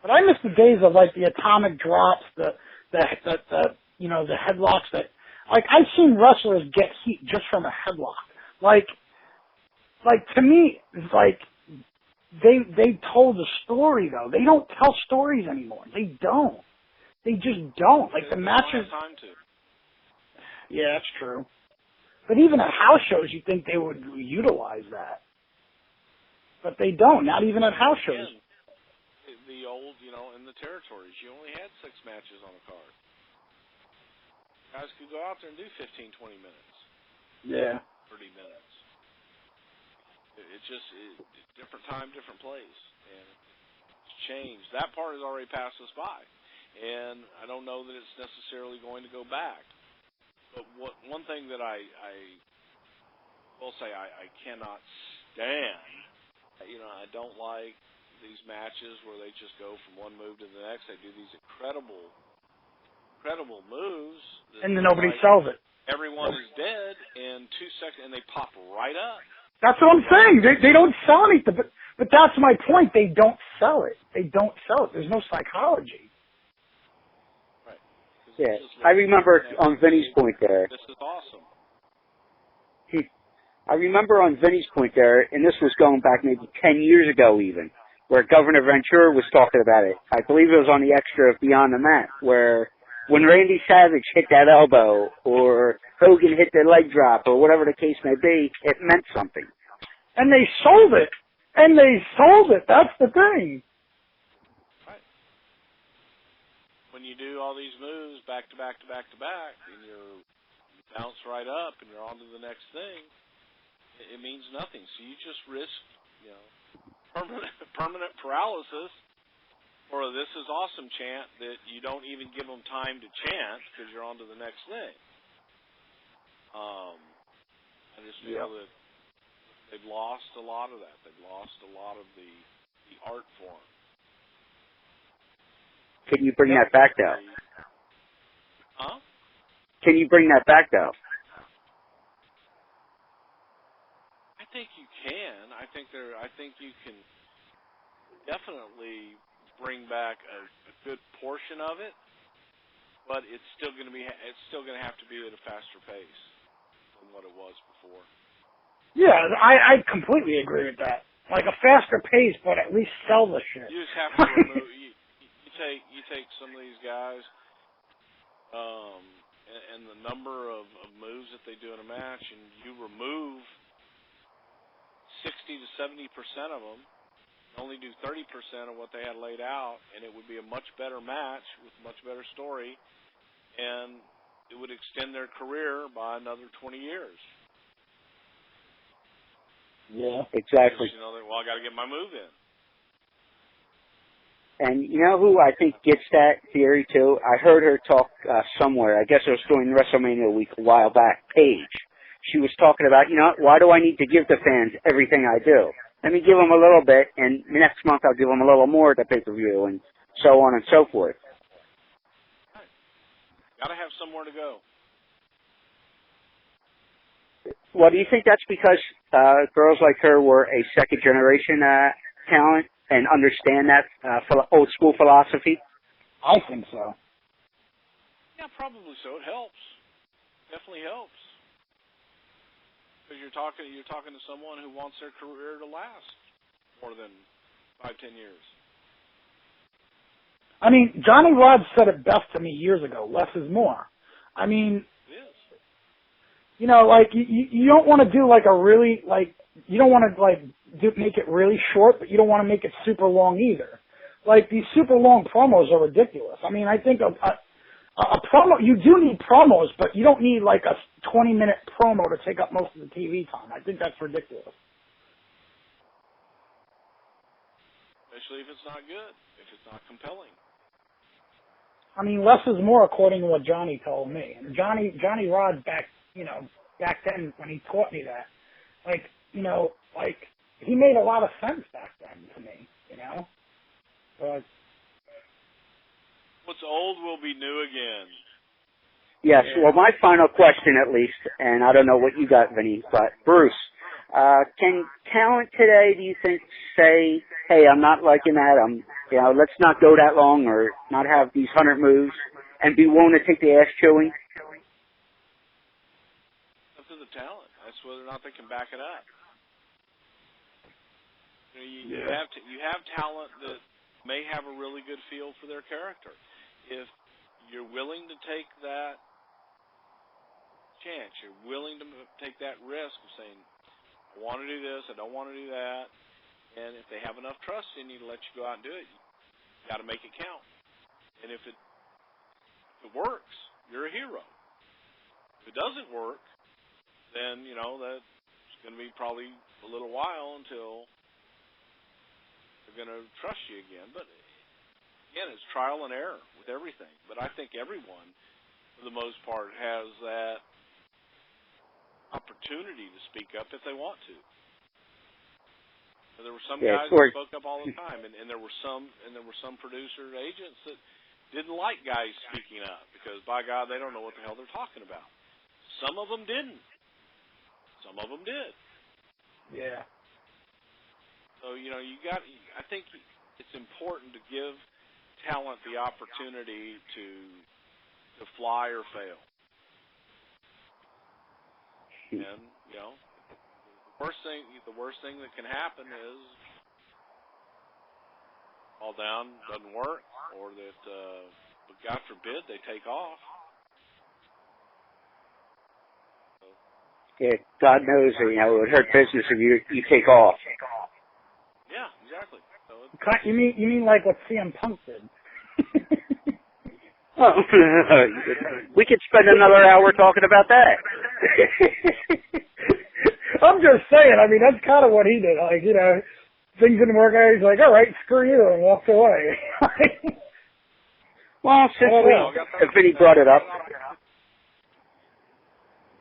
But I miss the days of like the atomic drops, the headlocks that like I've seen wrestlers get heat just from a headlock. Like to me it's like They told a story though. They don't tell stories anymore. They don't. They just don't. Like the matches. Don't have time to. Yeah, that's true. But even at house shows, you think they would utilize that, but they don't. Not even at house shows. The old, in the territories, you only had 6 matches on a card. Guys could go out there and do 15, 20 minutes. Yeah. 30 minutes. It's just different time, different place, and it's changed. That part has already passed us by, and I don't know that it's necessarily going to go back. But one thing that I will say I cannot stand, I don't like these matches where they just go from one move to the next. They do these incredible moves, and then nobody sells it. Everyone is dead in 2 seconds, and they pop right up. That's what I'm saying. They don't sell anything, but that's my point. They don't sell it. They don't sell it. There's no psychology. Right. Yeah, I remember on Vinny's point there. This is awesome. I remember on Vinny's point there, and this was going back maybe 10 years ago even, where Governor Ventura was talking about it. I believe it was on the extra of Beyond the Mat, where when Randy Savage hit that elbow or Hogan hit the leg drop or whatever the case may be, it meant something. And they sold it. That's the thing. Right. When you do all these moves back to back to back to back, and you bounce right up and you're on to the next thing, it means nothing. So you just risk, permanent paralysis or a "this is awesome" chant that you don't even give them time to chant because you're on to the next thing. I just feel that they've lost a lot of that. They've lost a lot of the art form. Can you bring that back, though? Huh? Can you bring that back, though? I think you can. I think you can definitely bring back a good portion of it, but it's still going to have to be at a faster pace. than what it was before. Yeah, I completely agree with that. Like a faster pace, but at least sell the shit. You just have to remove. You take some of these guys, and the number of moves that they do in a match, and you remove 60 to 70% of them, only do 30% of what they had laid out, and it would be a much better match with a much better story, and it would extend their career by another 20 years. Yeah, exactly. Because, I got to get my move in. And you know who I think gets that theory too? I heard her talk somewhere. I guess it was during WrestleMania week a while back. Paige. She was talking about, why do I need to give the fans everything I do? Let me give them a little bit, and next month I'll give them a little more at the pay-per-view, and so on and so forth. Got to have somewhere to go. Well, do you think that's because girls like her were a second-generation talent and understand that old-school philosophy? I think so. Yeah, probably so. It helps. Definitely helps. Because you're talking to someone who wants their career to last more than 5-10 years. I mean, Johnny Rod said it best to me years ago. Less is more. I mean, it is. You don't want to do you don't want to make it really short, but you don't want to make it super long either. Like these super long promos are ridiculous. I mean, I think a promo, you do need promos, but you don't need like a 20-minute promo to take up most of the TV time. I think that's ridiculous. Especially if it's not good, if it's not compelling. I mean, less is more according to what Johnny told me. And Johnny Rod back then when he taught me that, he made a lot of sense back then to me, But what's old will be new again. Yes. Well, my final question, at least, and I don't know what you got, Vinny, but Bruce, can talent today, do you think, say, hey, I'm not liking that, let's not go that long or not have these 100 moves and be willing to take the ass chewing? Up to the talent. That's whether or not they can back it up. You have talent that may have a really good feel for their character. If you're willing to take that chance, you're willing to take that risk of saying, I want to do this, I don't want to do that, and if they have enough trust in you to let you go out and do it, you got to make it count. And if it works, you're a hero. If it doesn't work, then, that's going to be probably a little while until they're going to trust you again. But, again, it's trial and error with everything. But I think everyone, for the most part, has that opportunity to speak up if they want to. There were some guys that spoke up all the time, and there were some producer agents that didn't like guys speaking up because, by God, they don't know what the hell they're talking about. Some of them didn't. Some of them did. Yeah. So, I think it's important to give talent the opportunity to fly or fail. And, the worst thing that can happen is fall down, doesn't work, or that, God forbid, they take off. Yeah, God knows, it would hurt business if you take off. Yeah, exactly. So you mean like what CM Punk did? Oh, we could spend another hour talking about that. I'm just saying. I mean, that's kind of what he did. Things didn't work out. He's like, all right, screw you, and walked away. Well, since Vinny brought it up.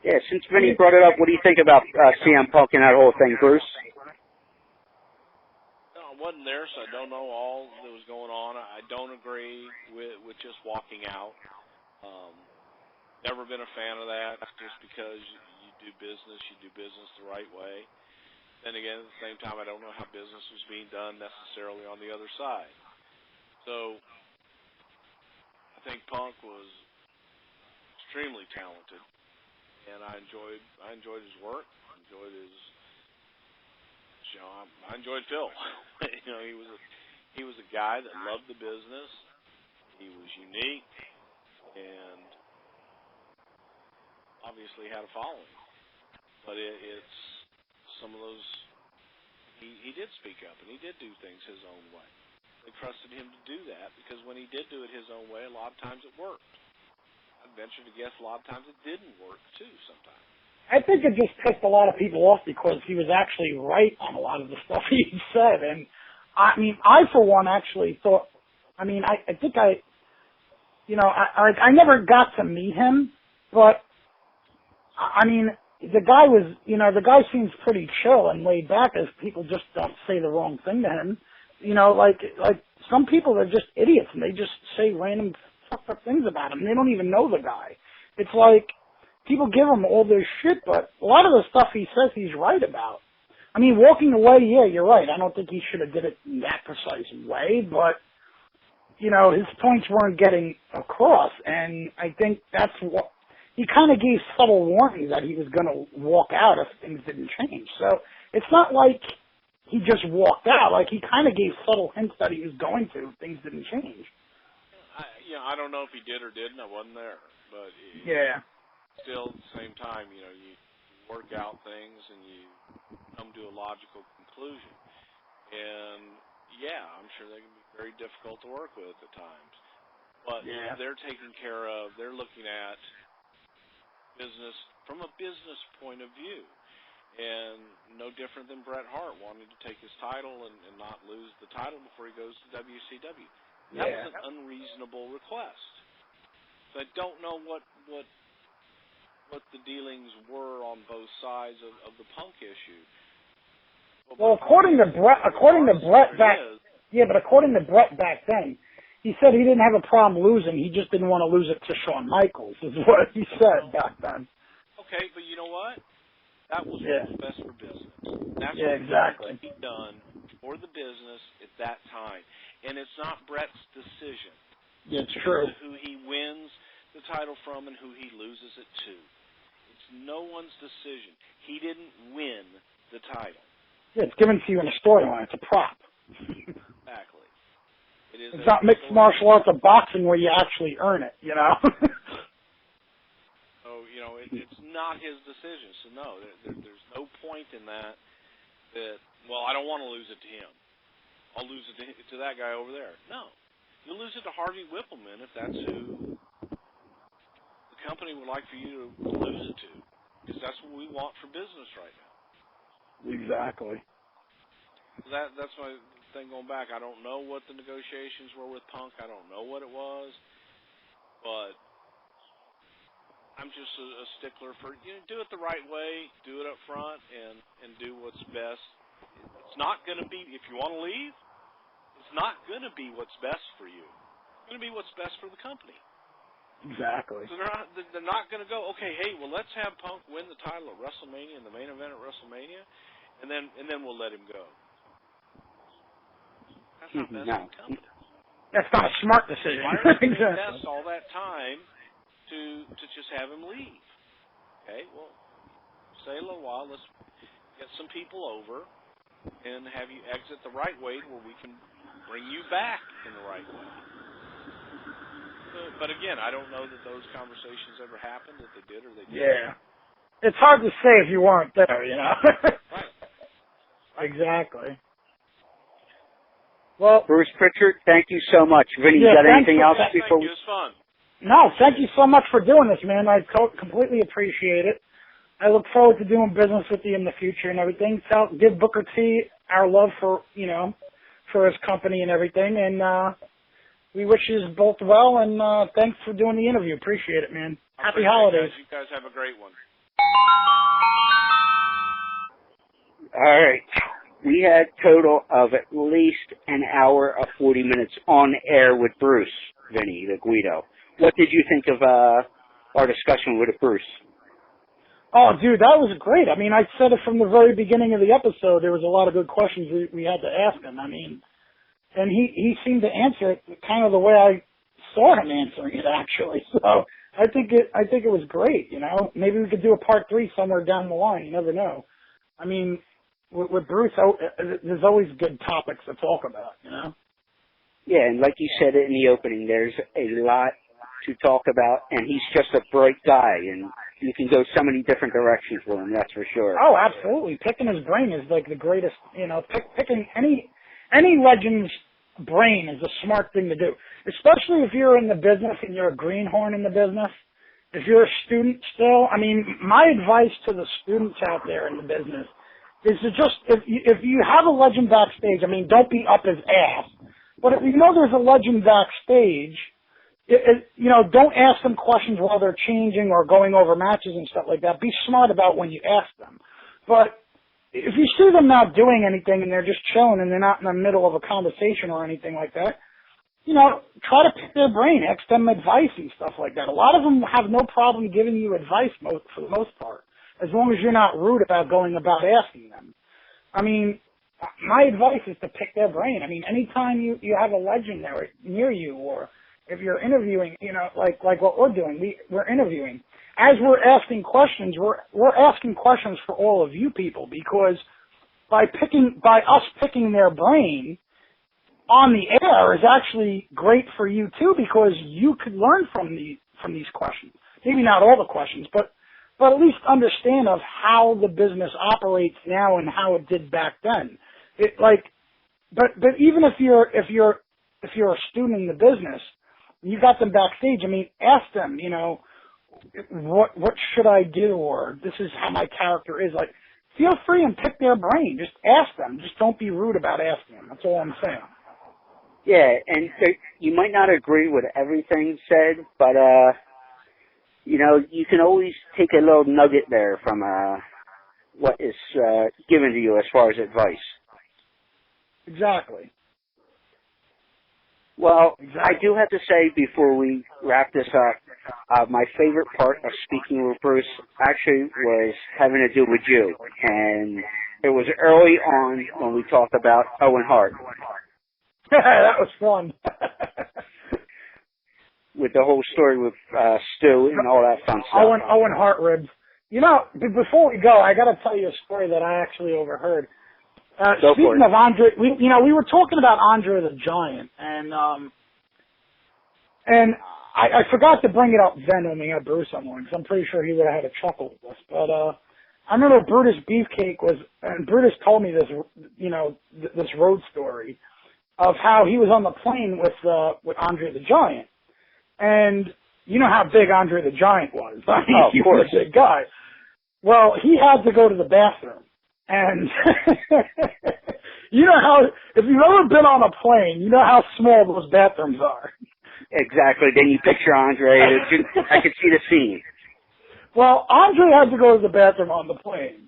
Yeah, since Vinny brought it up, what do you think about CM Punk and that whole thing, Bruce? No, I wasn't there, so I don't know all that was going on. I don't agree with just walking out. Never been a fan of that. Just because you do business the right way. Then again, at the same time, I don't know how business was being done necessarily on the other side. So I think Punk was extremely talented. and I enjoyed his work. I enjoyed Phil. He was a guy that loved the business. He was unique, and obviously had a following. But it's some of those. He did speak up, and he did do things his own way. They trusted him to do that because when he did do it his own way, a lot of times it worked. I'd venture to guess a lot of times it didn't work too. Sometimes. I think it just pissed a lot of people off because he was actually right on a lot of the stuff he said, and I mean, I for one actually thought. I mean, I think I never got to meet him, but I mean. The guy seems pretty chill and laid back as people just don't say the wrong thing to him. Like some people are just idiots and they just say random fucked up things about him. They don't even know the guy. It's like people give him all this shit, but a lot of the stuff he says he's right about. I mean, walking away, yeah, you're right. I don't think he should have did it in that precise way, but his points weren't getting across, and I think that's what. He kind of gave subtle warnings that he was going to walk out if things didn't change. So it's not like he just walked out. Like, he kind of gave subtle hints that he was going to if things didn't change. I don't know if he did or didn't. I wasn't there. But still, at the same time, you work out things and you come to a logical conclusion. And, I'm sure they can be very difficult to work with at times. But they're taken care of. They're looking at business from a business point of view, and no different than Bret Hart wanting to take his title and not lose the title before he goes to WCW. That was an unreasonable request. So I don't know what the dealings were on both sides of the Punk issue. Well, according to Bret back then, he said he didn't have a problem losing. He just didn't want to lose it to Shawn Michaels, is what he said back then. Okay, but you know what? That was what was best for business. That's what exactly. needed to be done for the business at that time. And it's not Bret's decision. Yeah, it's true. Who he wins the title from and who he loses it to. It's no one's decision. He didn't win the title. Yeah, it's given to you in a storyline. It's a prop. Exactly. It's not mixed martial arts or boxing where you actually earn it, So, it's not his decision. So, no, there's no point in that, well, I don't want to lose it to him. I'll lose it to that guy over there. No. You'll lose it to Harvey Whippleman if that's who the company would like for you to lose it to. Because that's what we want for business right now. Exactly. That's my thing going back. I don't know what the negotiations were with Punk. I don't know what it was, but I'm just a stickler for do it the right way, do it up front, and do what's best. It's not going to be if you want to leave. It's not going to be what's best for you. It's going to be what's best for the company. Exactly. So they're not going to go. Okay, hey, well, let's have Punk win the title at WrestleMania in the main event at WrestleMania, and then we'll let him go. That's not best for the company. That's not a smart decision. Why are they going to invest all that time to just have him leave? Okay, well, stay a little while. Let's get some people over and have you exit the right way where we can bring you back in the right way. But again, I don't know that those conversations ever happened, if they did or they didn't. Yeah. It's hard to say if you weren't there, Right. Exactly. Well, Bruce Prichard, thank you so much. Vinny, you got anything else before we... It was fun. No, thank you so much for doing this, man. I completely appreciate it. I look forward to doing business with you in the future and everything. Give Booker T our love for, for his company and everything. And we wish you both well. And thanks for doing the interview. Appreciate it, man. Happy holidays. You guys have a great one. All right. We had a total of at least an hour of 40 minutes on air with Bruce, Vinny, the Guido. What did you think of our discussion with Bruce? Oh, dude, that was great. I mean, I said it from the very beginning of the episode. There was a lot of good questions we had to ask him. I mean, and he seemed to answer it kind of the way I saw him answering it, actually. So I think it was great. You know, maybe we could do a part 3 somewhere down the line. You never know. I mean, with Bruce, there's always good topics to talk about. You know. Yeah, and like you said in the opening, there's a lot to talk about, and he's just a bright guy, and you can go so many different directions with him. That's for sure. Oh, absolutely. Picking his brain is like the greatest. You know, picking any legend's brain is a smart thing to do, especially if you're in the business and you're a greenhorn in the business. If you're a student still, I mean, my advice to the students out there in the business is to just, if you have a legend backstage, I mean, don't be up his ass. But if you know there's a legend backstage, you know, don't ask them questions while they're changing or going over matches and stuff like that. Be smart about when you ask them. But if you see them not doing anything and they're just chilling and they're not in the middle of a conversation or anything like that, you know, try to pick their brain, ask them advice and stuff like that. A lot of them have no problem giving you advice for the most part, as long as you're not rude about going about asking them. I mean, my advice is to pick their brain. I mean, anytime you have a legend there near you, or if you're interviewing, you know, like what we're doing, we're interviewing. As we're asking questions, we're asking questions for all of you people, because by us picking their brain on the air is actually great for you too, because you could learn from these questions. Maybe not all the questions, but at least understand of how the business operates now and how it did back then. But even if you're a student in the business, you got them backstage. I mean, ask them, you know, what should I do, or this is how my character is. Like, feel free and pick their brain. Just ask them. Just don't be rude about asking them. That's all I'm saying. Yeah, and you might not agree with everything said, but you know, you can always take a little nugget there from what is given to you as far as advice. Exactly. Well, I do have to say before we wrap this up, my favorite part of speaking with Bruce actually was having to do with you. And it was early on when we talked about Owen Hart. That was fun. With the whole story with Stu and all that fun stuff. Owen Hart ribs. You know, before we go, I got to tell you a story that I actually overheard. Speaking of Andre, we were talking about Andre the Giant, and I forgot to bring it up then when we had Bruce on one, because I'm pretty sure he would have had a chuckle with us. But I remember Brutus Beefcake and Brutus told me this, you know, this road story of how he was on the plane with Andre the Giant, and you know how big Andre the Giant was. I mean, he was a big guy. Well, he had to go to the bathroom. And you know how, if you've ever been on a plane, you know how small those bathrooms are. Exactly. Then you picture Andre. I could see the scene. Well, Andre had to go to the bathroom on the plane.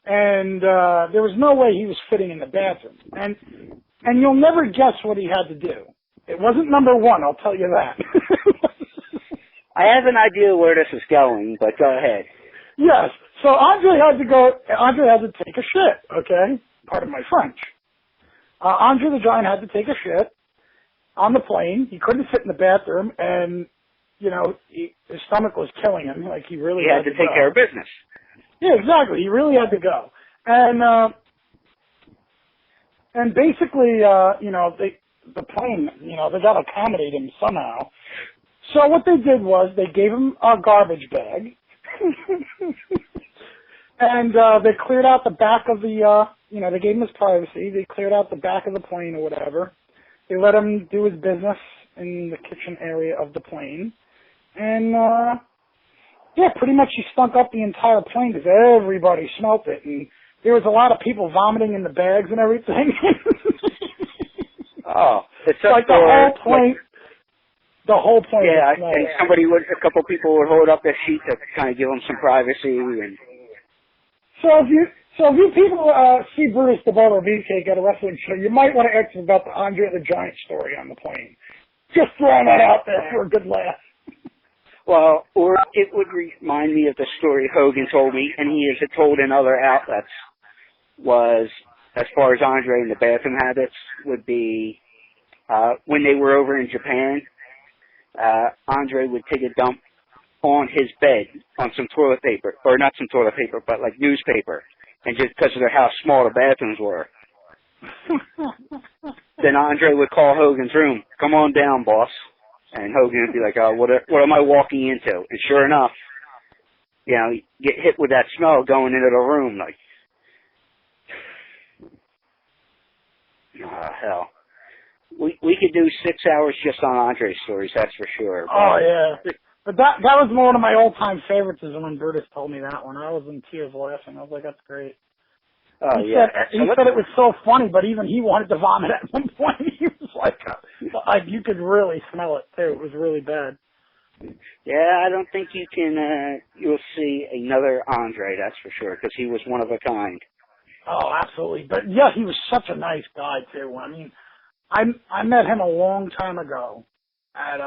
And there was no way he was fitting in the bathroom. And you'll never guess what he had to do. It wasn't number one, I'll tell you that. I have an idea where this is going, but go ahead. Yes. So Andre had to take a shit, okay? Pardon my French. Andre the Giant had to take a shit on the plane. He couldn't sit in the bathroom, and, you know, his stomach was killing him. Like, he really had to take care of business. Yeah, exactly. He really had to go. And basically, you know, the plane, you know, they got to accommodate him somehow. So what they did was they gave him a garbage bag. And they cleared out the back of the, you know, they gave him his privacy. They cleared out the back of the plane or whatever. They let him do his business in the kitchen area of the plane. And, yeah, pretty much he stunk up the entire plane because everybody smelt it. And there was a lot of people vomiting in the bags and everything. Oh, it's like the whole plane. The whole plane. Yeah, and a couple people would hold up their sheet to kind of give them some privacy. And So if you people see Bruce the Bowler Beefcake at a wrestling show, you might want to ask him about the Andre the Giant story on the plane. Just throwing that out there for a good laugh. Well, or it would remind me of the story Hogan told me, and he has told in other outlets, was, as far as Andre and the bathroom habits, would be when they were over in Japan, Andre would take a dump on his bed on some toilet paper, or not some toilet paper, but like newspaper, and just because of how small the bathrooms were. Then Andre would call Hogan's room, "Come on down, boss," and Hogan would be like, "Oh, what am I walking into?" And sure enough, you know, you get hit with that smell going into the room, like, oh, hell. We could do 6 hours just on Andre's stories, that's for sure. Oh, yeah. But that was one of my all-time favorites is when Brutus told me that one. I was in tears laughing. I was like, that's great. Oh, he yeah. said it was so funny, but even he wanted to vomit at one point. He was like, you could really smell it, too. It was really bad. Yeah, I don't think you can, you'll see another Andre, that's for sure, because he was one of a kind. Oh, absolutely. But, yeah, he was such a nice guy, too. I mean, I met him a long time ago at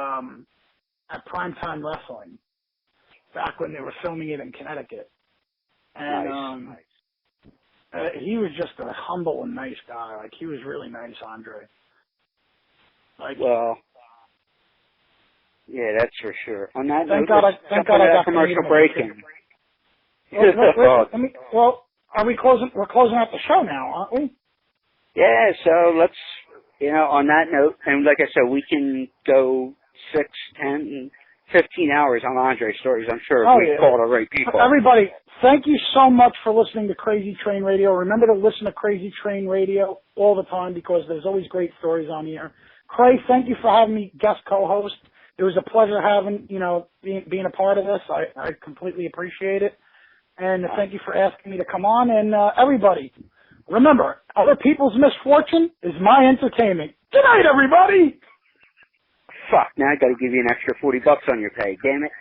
Primetime Wrestling, back when they were filming it in Connecticut. And Nice. He was just a humble and nice guy. Like, he was really nice, Andre. Like, well, yeah, that's for sure. On that thank note, God I got commercial break in. Well, are we closing? We're closing out the show now, aren't we? Yeah, so let's, you know, on that note, and like I said, we can go 6, 10, 15 hours on Andre stories, I'm sure, if we call the right people. Everybody, thank you so much for listening to Crazy Train Radio. Remember to listen to Crazy Train Radio all the time because there's always great stories on here. Cray, thank you for having me guest co-host. It was a pleasure having, you know, being a part of this. I completely appreciate it. And thank you for asking me to come on. And everybody, remember, other people's misfortune is my entertainment. Good night, everybody! Fuck, now I gotta give you an extra $40 on your pay, damn it.